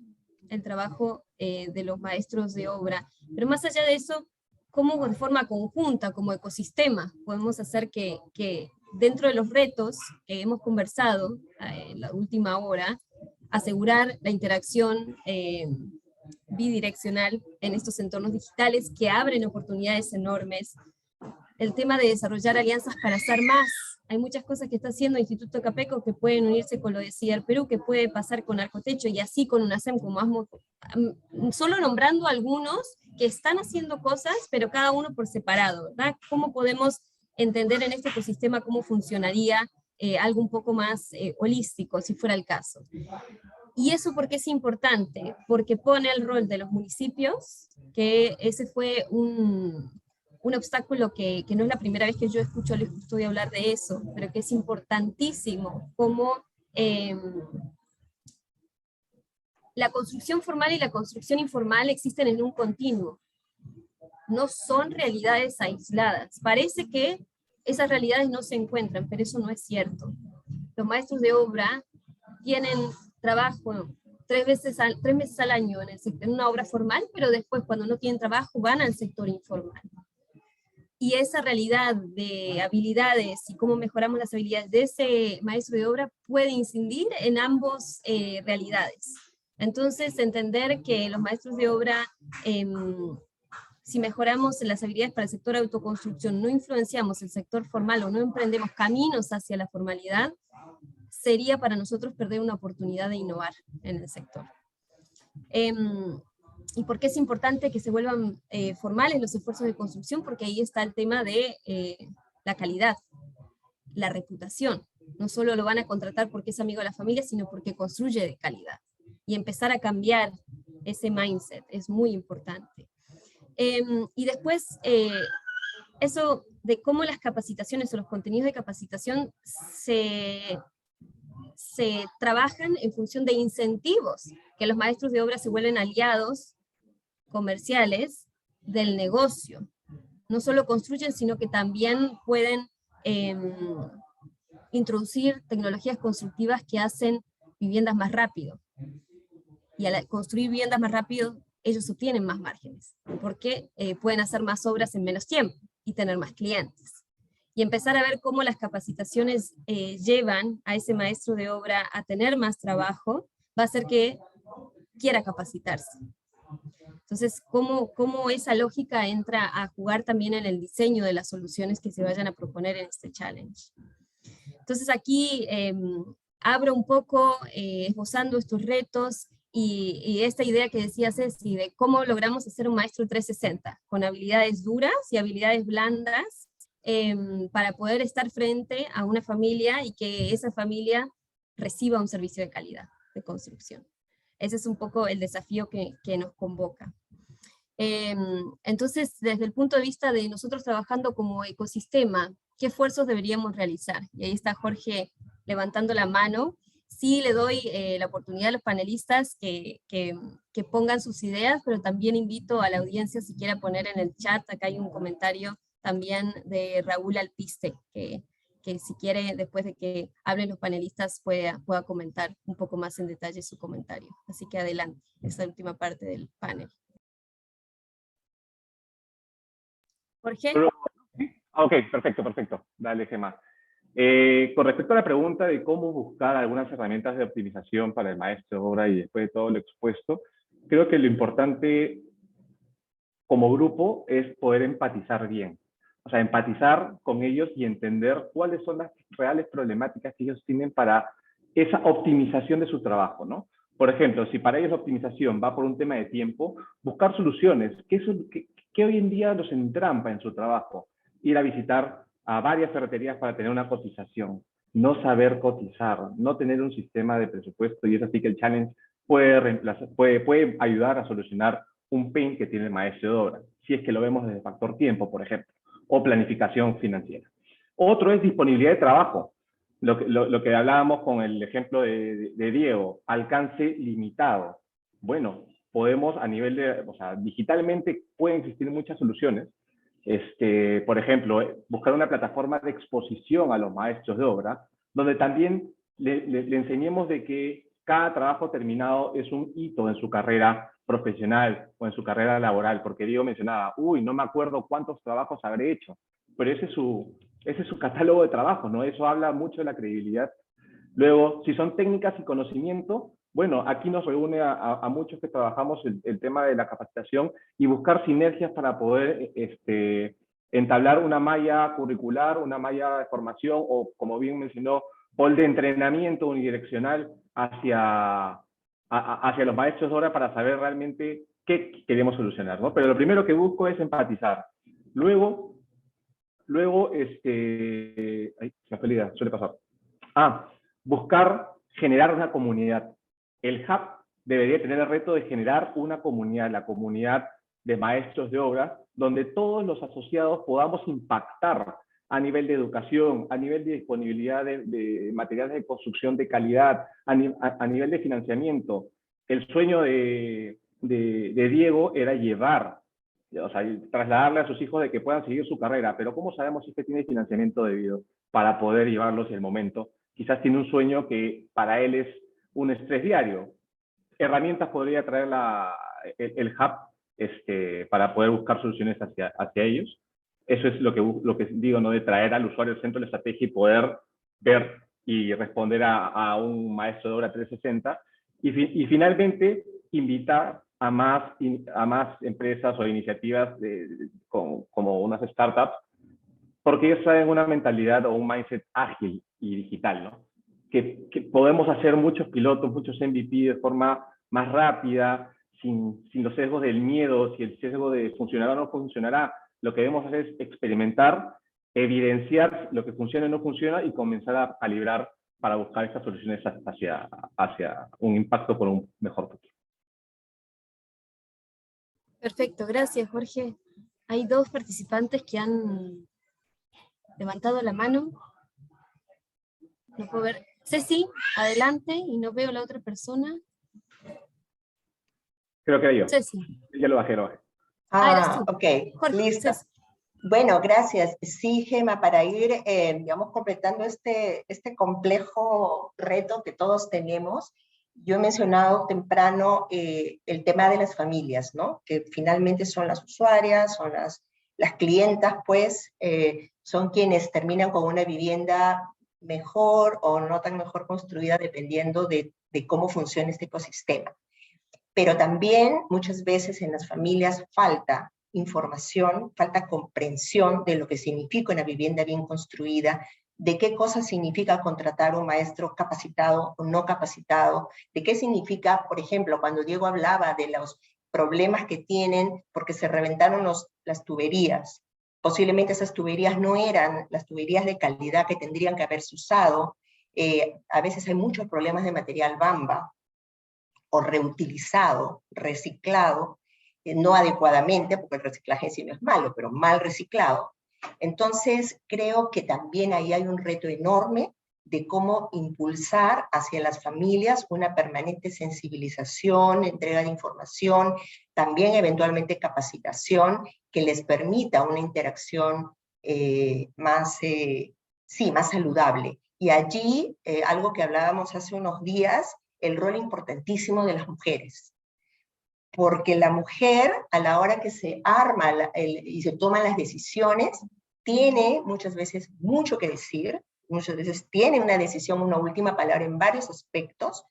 el trabajo de los maestros de obra? Pero más allá de eso, ¿cómo de forma conjunta, como ecosistema, podemos hacer que dentro de los retos que hemos conversado en la última hora, asegurar la interacción bidireccional en estos entornos digitales que abren oportunidades enormes? El tema de desarrollar alianzas para hacer más. Hay muchas cosas que está haciendo el Instituto Capeco que pueden unirse con lo de CIDAR Perú, que puede pasar con Arcotecho y así con UNACEM, como solo nombrando algunos que están haciendo cosas, pero cada uno por separado, ¿verdad? ¿Cómo podemos entender en este ecosistema cómo funcionaría algo un poco más holístico, si fuera el caso? ¿Y eso por qué es importante? Porque pone el rol de los municipios, que ese fue un obstáculo que no es la primera vez que yo escucho a Luis Custodio hablar de eso, pero que es importantísimo, como la construcción formal y la construcción informal existen en un continuo. No son realidades aisladas. Parece que esas realidades no se encuentran, pero eso no es cierto. Los maestros de obra tienen trabajo 3 meses al año en una obra formal, pero después cuando no tienen trabajo van al sector informal. Y esa realidad de habilidades y cómo mejoramos las habilidades de ese maestro de obra puede incidir en ambas realidades. Entonces, entender que los maestros de obra, si mejoramos las habilidades para el sector autoconstrucción, no influenciamos el sector formal o no emprendemos caminos hacia la formalidad, sería para nosotros perder una oportunidad de innovar en el sector. ¿Y por qué es importante que se vuelvan formales los esfuerzos de construcción? Porque ahí está el tema de la calidad, la reputación. No solo lo van a contratar porque es amigo de la familia, sino porque construye de calidad. Y empezar a cambiar ese mindset es muy importante. Y después, eso de cómo las capacitaciones o los contenidos de capacitación se trabajan en función de incentivos, que los maestros de obra se vuelven aliados comerciales del negocio. No solo construyen, sino que también pueden introducir tecnologías constructivas que hacen viviendas más rápido. Y al construir viviendas más rápido, ellos obtienen más márgenes, porque pueden hacer más obras en menos tiempo y tener más clientes. Y empezar a ver cómo las capacitaciones llevan a ese maestro de obra a tener más trabajo, va a hacer que quiera capacitarse. Entonces, ¿cómo esa lógica entra a jugar también en el diseño de las soluciones que se vayan a proponer en este challenge? Entonces aquí abro un poco esbozando estos retos y esta idea que decía Ceci de cómo logramos hacer un maestro 360 con habilidades duras y habilidades blandas para poder estar frente a una familia y que esa familia reciba un servicio de calidad de construcción. Ese es un poco el desafío que nos convoca. Entonces, desde el punto de vista de nosotros trabajando como ecosistema, ¿qué esfuerzos deberíamos realizar? Y ahí está Jorge levantando la mano. Sí le doy la oportunidad a los panelistas que pongan sus ideas, pero también invito a la audiencia si quiera poner en el chat, acá hay un comentario también de Raúl Alpiste, que si quiere, después de que hablen los panelistas, pueda comentar un poco más en detalle su comentario. Así que adelante, esa última parte del panel. Jorge. Ok, perfecto. Dale, Gemma. Con respecto a la pregunta de cómo buscar algunas herramientas de optimización para el maestro de obra y después de todo lo expuesto, creo que lo importante como grupo es poder empatizar bien. O sea, empatizar con ellos y entender cuáles son las reales problemáticas que ellos tienen para esa optimización de su trabajo, ¿no? Por ejemplo, si para ellos la optimización va por un tema de tiempo, buscar soluciones. ¿Qué hoy en día los entrampa en su trabajo? Ir a visitar a varias ferreterías para tener una cotización. No saber cotizar, no tener un sistema de presupuesto, y es así que el challenge puede ayudar a solucionar un pain que tiene el maestro de obra, si es que lo vemos desde factor tiempo, por ejemplo, o planificación financiera. Otro es disponibilidad de trabajo, lo que hablábamos con el ejemplo de Diego, alcance limitado. Bueno, podemos a nivel de, o sea, digitalmente pueden existir muchas soluciones. Por ejemplo, buscar una plataforma de exposición a los maestros de obra, donde también le enseñemos de que cada trabajo terminado es un hito en su carrera profesional o en su carrera laboral, porque Diego mencionaba, uy, no me acuerdo cuántos trabajos habré hecho, pero ese es su catálogo de trabajo, ¿no? Eso habla mucho de la credibilidad. Luego, si son técnicas y conocimiento, bueno, aquí nos reúne a muchos que trabajamos el tema de la capacitación y buscar sinergias para poder entablar una malla curricular, una malla de formación o, como bien mencionó, Paul, de entrenamiento unidireccional hacia los maestros de obra para saber realmente qué queremos solucionar, ¿no? Pero lo primero que busco es empatizar. Luego ay, se me fue la idea, suele pasar. Buscar generar una comunidad. El hub debería tener el reto de generar una comunidad, la comunidad de maestros de obra, donde todos los asociados podamos impactar a nivel de educación, a nivel de disponibilidad de materiales de construcción de calidad, a nivel de financiamiento. El sueño de Diego era llevar, o sea, trasladarle a sus hijos de que puedan seguir su carrera, pero ¿cómo sabemos si tiene financiamiento debido para poder llevarlos en el momento? Quizás tiene un sueño que para él es un estrés diario. Herramientas podría traer el hub para poder buscar soluciones hacia ellos. Eso es lo que digo, ¿no? De traer al usuario al centro de la estrategia y poder ver y responder a un maestro de obra 360. Y finalmente, invitar a más empresas o iniciativas como unas startups, porque ellos traen una mentalidad o un mindset ágil y digital, ¿no? Que podemos hacer muchos pilotos, muchos MVP de forma más rápida, sin los sesgos del miedo, si el sesgo de funcionará o no funcionará. Lo que debemos hacer es experimentar, evidenciar lo que funciona y no funciona y comenzar a calibrar para buscar estas soluciones hacia un impacto por un mejor futuro. Perfecto, gracias Jorge. Hay dos participantes que han levantado la mano. No puedo ver. Ceci, adelante, y no veo la otra persona. Creo que era yo. Ceci. Ya lo bajé. Ok, Jorge, listo. Ceci. Bueno, gracias. Sí, Gema, para ir, digamos, completando este complejo reto que todos tenemos, yo he mencionado temprano el tema de las familias, ¿no? Que finalmente son las usuarias, son las clientas, pues, son quienes terminan con una vivienda mejor o no tan mejor construida dependiendo de cómo funciona este ecosistema. Pero también muchas veces en las familias falta información, falta comprensión de lo que significa una vivienda bien construida, de qué cosa significa contratar un maestro capacitado o no capacitado, de qué significa, por ejemplo, cuando Diego hablaba de los problemas que tienen porque se reventaron las tuberías. Posiblemente esas tuberías no eran las tuberías de calidad que tendrían que haberse usado. A veces hay muchos problemas de material bamba, o reutilizado, reciclado, no adecuadamente, porque el reciclaje sí no es malo, pero mal reciclado. Entonces, creo que también ahí hay un reto enorme de cómo impulsar hacia las familias una permanente sensibilización, entrega de información, también eventualmente capacitación que les permita una interacción más saludable. Y allí, algo que hablábamos hace unos días, el rol importantísimo de las mujeres. Porque la mujer, a la hora que se arma y se toman las decisiones, tiene muchas veces mucho que decir, muchas veces tiene una decisión, una última palabra en varios aspectos,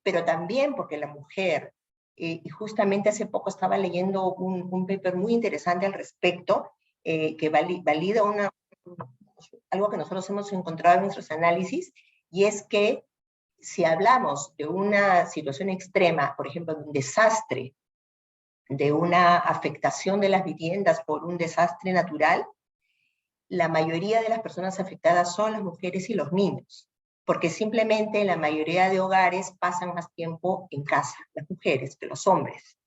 pero también porque la mujer, y justamente hace poco estaba leyendo un paper muy interesante al respecto, que valida algo que nosotros hemos encontrado en nuestros análisis, y es que si hablamos de una situación extrema, por ejemplo, de un desastre, de una afectación de las viviendas por un desastre natural, la mayoría de las personas afectadas son las mujeres y los niños, porque simplemente en la mayoría de hogares pasan más tiempo en casa las mujeres que los hombres.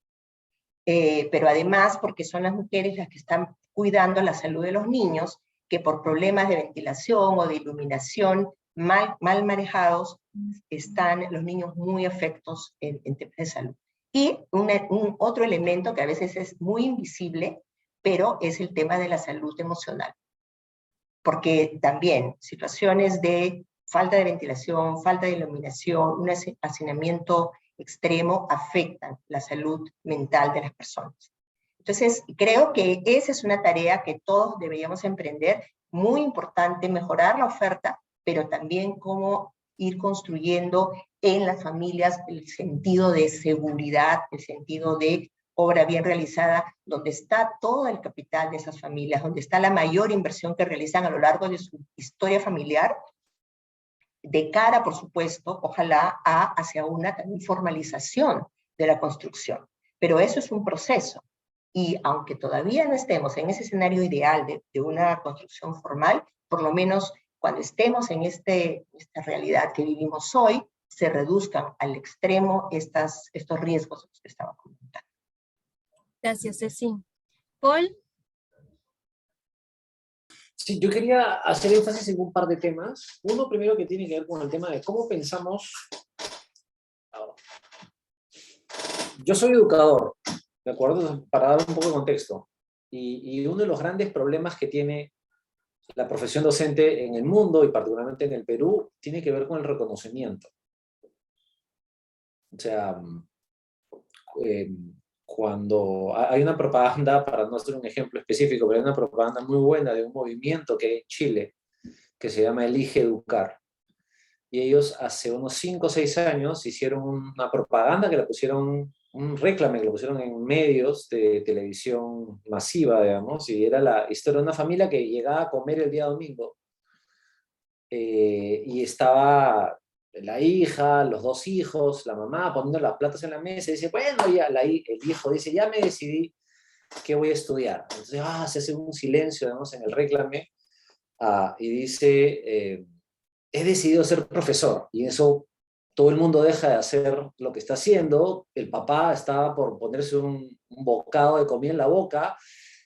pero además porque son las mujeres las que están cuidando la salud de los niños, que por problemas de ventilación o de iluminación mal manejados, están los niños muy afectos en temas de salud. Y un otro elemento que a veces es muy invisible, pero es el tema de la salud emocional. Porque también situaciones de falta de ventilación, falta de iluminación, un hacinamiento extremo afectan la salud mental de las personas. Entonces, creo que esa es una tarea que todos deberíamos emprender, muy importante, mejorar la oferta, pero también cómo ir construyendo en las familias el sentido de seguridad, el sentido de obra bien realizada, donde está todo el capital de esas familias, donde está la mayor inversión que realizan a lo largo de su historia familiar, de cara, por supuesto, ojalá, hacia una también formalización de la construcción. Pero eso es un proceso. Y aunque todavía no estemos en ese escenario ideal de una construcción formal, por lo menos cuando estemos en esta realidad que vivimos hoy, se reduzcan al extremo estos riesgos que estaba comentando. Gracias, Ceci. Paul. Sí, yo quería hacer énfasis en un par de temas. Uno primero que tiene que ver con el tema de cómo pensamos. Yo soy educador, ¿de acuerdo? Para dar un poco de contexto. Y uno de los grandes problemas que tiene la profesión docente en el mundo, y particularmente en el Perú, tiene que ver con el reconocimiento. O sea, cuando hay una propaganda, para no hacer un ejemplo específico, pero hay una propaganda muy buena de un movimiento que hay en Chile, que se llama Elige Educar. Y ellos hace unos 5 o 6 años hicieron una propaganda que la pusieron, un réclame que lo pusieron en medios de televisión masiva, digamos, y era la historia de una familia que llegaba a comer el día domingo. Y estaba la hija, los 2 hijos, la mamá poniendo las platos en la mesa y dice, bueno, ya, el hijo dice, ya me decidí qué voy a estudiar. Entonces, se hace un silencio, digamos, en el réclame, y dice, he decidido ser profesor, y eso todo el mundo deja de hacer lo que está haciendo, el papá estaba por ponerse un bocado de comida en la boca,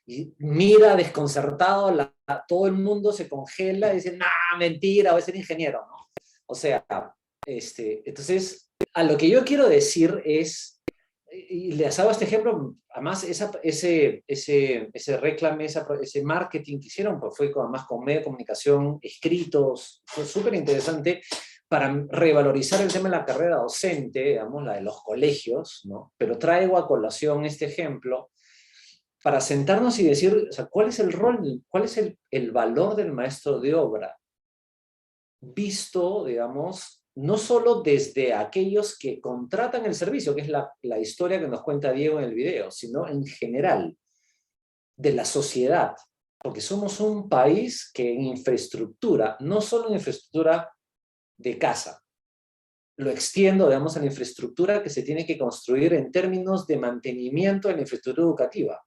y mira desconcertado, todo el mundo se congela y dice, nah, mentira, voy a ser ingeniero, ¿no? O sea, entonces, a lo que yo quiero decir es, y les hago este ejemplo, además ese réclame, ese marketing que hicieron, pues fue además con medio de comunicación, escritos, fue súper interesante para revalorizar el tema de la carrera docente, digamos, la de los colegios, ¿no? Pero traigo a colación este ejemplo para sentarnos y decir, o sea, ¿cuál es el rol, cuál es el valor del maestro de obra? Visto, digamos, no solo desde aquellos que contratan el servicio, que es la historia que nos cuenta Diego en el video, sino en general, de la sociedad. Porque somos un país que en infraestructura, no solo en infraestructura de casa, lo extiendo, digamos, a la infraestructura que se tiene que construir en términos de mantenimiento de la infraestructura educativa.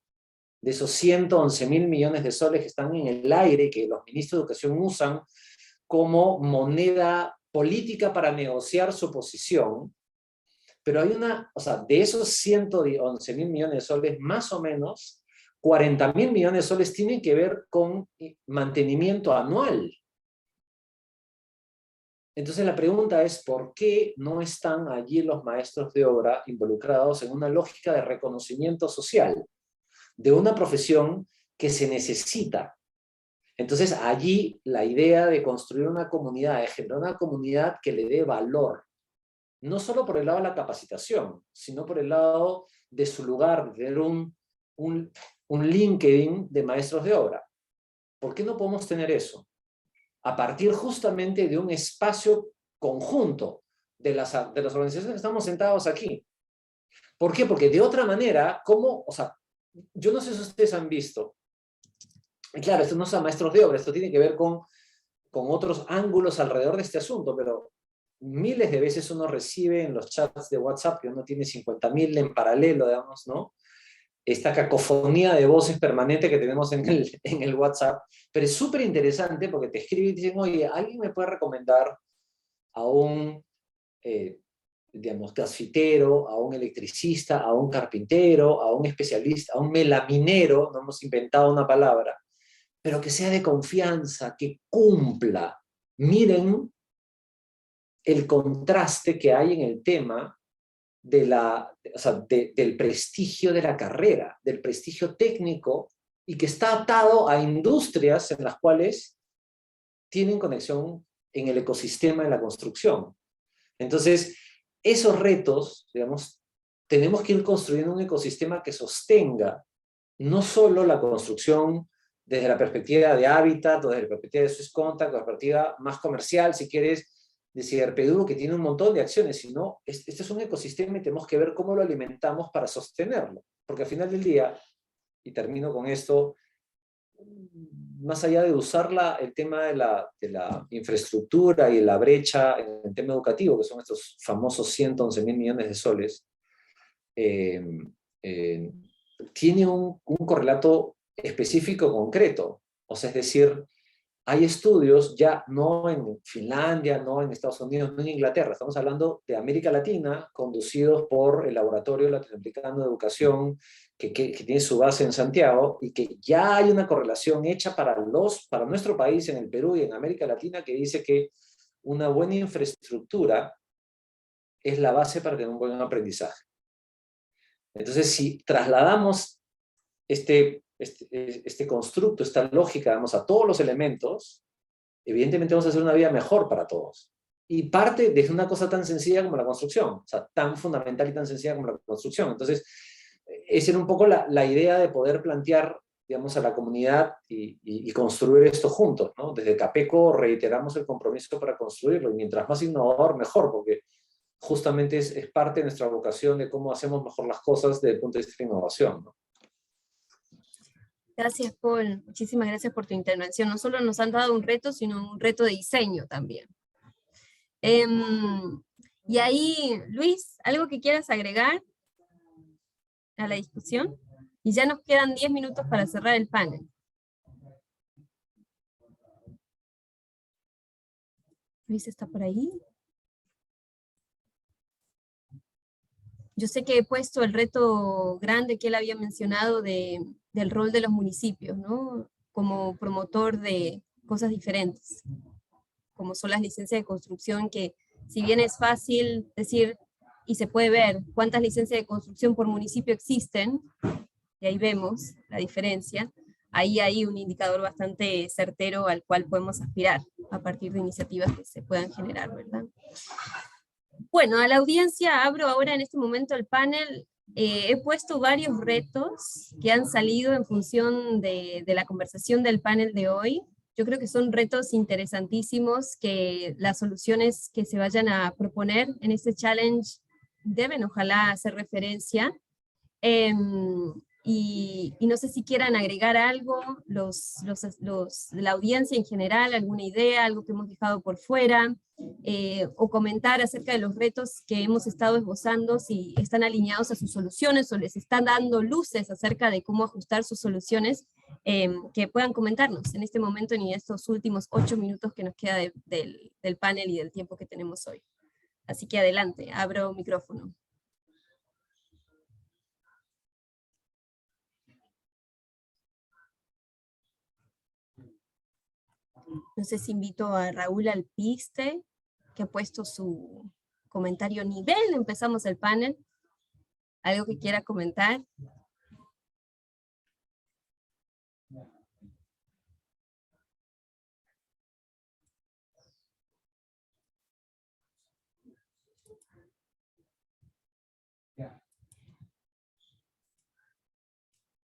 De esos 111.000 millones de soles que están en el aire, que los ministros de educación usan como moneda política para negociar su posición, pero hay de esos 111.000 millones de soles, más o menos, 40.000 millones de soles tienen que ver con mantenimiento anual. Entonces la pregunta es, ¿por qué no están allí los maestros de obra involucrados en una lógica de reconocimiento social de una profesión que se necesita? Entonces allí la idea de construir una comunidad, de generar una comunidad que le dé valor, no solo por el lado de la capacitación, sino por el lado de su lugar, de tener un LinkedIn de maestros de obra. ¿Por qué no podemos tener eso? A partir justamente de un espacio conjunto de las organizaciones que estamos sentados aquí. ¿Por qué? Porque de otra manera, yo no sé si ustedes han visto, y claro, esto no son maestros de obra, esto tiene que ver con otros ángulos alrededor de este asunto, pero miles de veces uno recibe en los chats de WhatsApp, que uno tiene 50.000 en paralelo, digamos, ¿no? Esta cacofonía de voces permanente que tenemos en el WhatsApp, pero es súper interesante porque te escriben y dicen, oye, ¿alguien me puede recomendar a un digamos, gasfitero, a un electricista, a un carpintero, a un especialista, a un melaminero, no hemos inventado una palabra, pero que sea de confianza, que cumpla. Miren el contraste que hay en el tema del prestigio de la carrera, del prestigio técnico, y que está atado a industrias en las cuales tienen conexión en el ecosistema de la construcción. Entonces, esos retos, digamos, tenemos que ir construyendo un ecosistema que sostenga no solo la construcción desde la perspectiva de hábitat, o desde la perspectiva de Swiss Contact, o la perspectiva más comercial, si quieres, de CIRPEDU, que tiene un montón de acciones, sino este es un ecosistema y tenemos que ver cómo lo alimentamos para sostenerlo. Porque al final del día, y termino con esto, más allá de usar el tema de la infraestructura y la brecha en el tema educativo, que son estos famosos 111.000 millones de soles, tiene un correlato específico concreto. O sea, es decir, hay estudios ya no en Finlandia, no en Estados Unidos, no en Inglaterra, estamos hablando de América Latina, conducidos por el Laboratorio Latinoamericano de Educación, que tiene su base en Santiago, y que ya hay una correlación hecha para nuestro país, en el Perú y en América Latina, que dice que una buena infraestructura es la base para tener un buen aprendizaje. Entonces, si trasladamos este constructo, esta lógica, vamos, a todos los elementos, evidentemente vamos a hacer una vida mejor para todos. Y parte desde una cosa tan sencilla como la construcción, o sea, tan fundamental y tan sencilla como la construcción. Entonces, esa era un poco la idea de poder plantear, digamos, a la comunidad y construir esto juntos, ¿no? Desde Capeco reiteramos el compromiso para construirlo, y mientras más innovador, mejor, porque justamente es parte de nuestra vocación de cómo hacemos mejor las cosas desde el punto de vista de la innovación, ¿no? Gracias, Paul. Muchísimas gracias por tu intervención. No solo nos han dado un reto, sino un reto de diseño también. Y ahí, Luis, ¿algo que quieras agregar a la discusión? Y ya nos quedan 10 minutos para cerrar el panel. Luis está por ahí. Yo sé que he puesto el reto grande que él había mencionado del rol de los municipios, ¿no? Como promotor de cosas diferentes, como son las licencias de construcción, que si bien es fácil decir, y se puede ver cuántas licencias de construcción por municipio existen, y ahí vemos la diferencia, ahí hay un indicador bastante certero al cual podemos aspirar a partir de iniciativas que se puedan generar, ¿verdad? Bueno, a la audiencia abro ahora en este momento el panel. He puesto varios retos que han salido en función de la conversación del panel de hoy. Yo creo que son retos interesantísimos, que las soluciones que se vayan a proponer en este challenge deben ojalá hacer referencia. Y no sé si quieran agregar algo, la audiencia en general, alguna idea, algo que hemos dejado por fuera, o comentar acerca de los retos que hemos estado esbozando, si están alineados a sus soluciones o les están dando luces acerca de cómo ajustar sus soluciones, que puedan comentarnos en este momento y en estos últimos 8 minutos que nos queda del panel y del tiempo que tenemos hoy. Así que adelante, abro micrófono. No sé si invito a Raúl Alpiste, que ha puesto su comentario nivel. Empezamos el panel. ¿Algo que quiera comentar?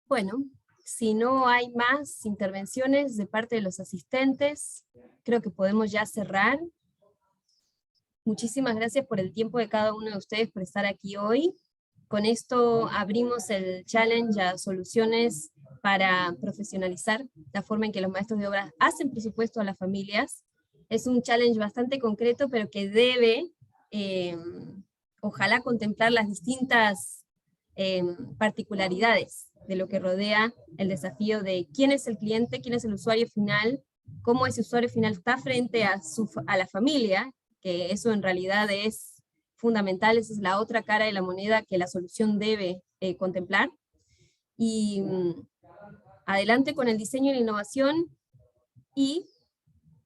Bueno, si no hay más intervenciones de parte de los asistentes, creo que podemos ya cerrar. Muchísimas gracias por el tiempo de cada uno de ustedes por estar aquí hoy. Con esto abrimos el challenge a soluciones para profesionalizar la forma en que los maestros de obra hacen presupuesto a las familias. Es un challenge bastante concreto, pero que debe, ojalá, contemplar las distintas particularidades de lo que rodea el desafío de quién es el cliente, quién es el usuario final, cómo ese usuario final está frente a la familia, que eso en realidad es fundamental, esa es la otra cara de la moneda que la solución debe contemplar. Y adelante con el diseño y la innovación, y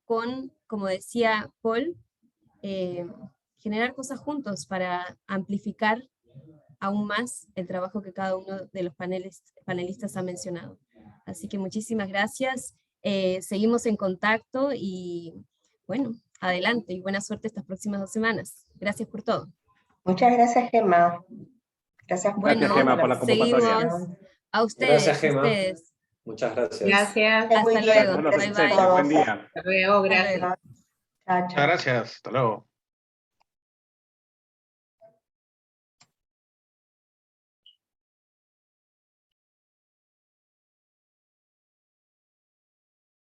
con, como decía Paul, generar cosas juntos para amplificar aún más el trabajo que cada uno de los panelistas ha mencionado. Así que muchísimas gracias, seguimos en contacto y bueno, adelante y buena suerte estas próximas 2 semanas. Gracias por todo. Muchas gracias, Gemma. Gracias, Gracias, Gemma, por la convocatoria. Seguimos. A ustedes, Gracias, Gemma. a ustedes. Muchas gracias. Gracias. Muy Hasta bien. luego. Buenos Bye, deseos, bye. buen día. Hasta luego, gracias. Chao, chao. Muchas gracias. Hasta luego.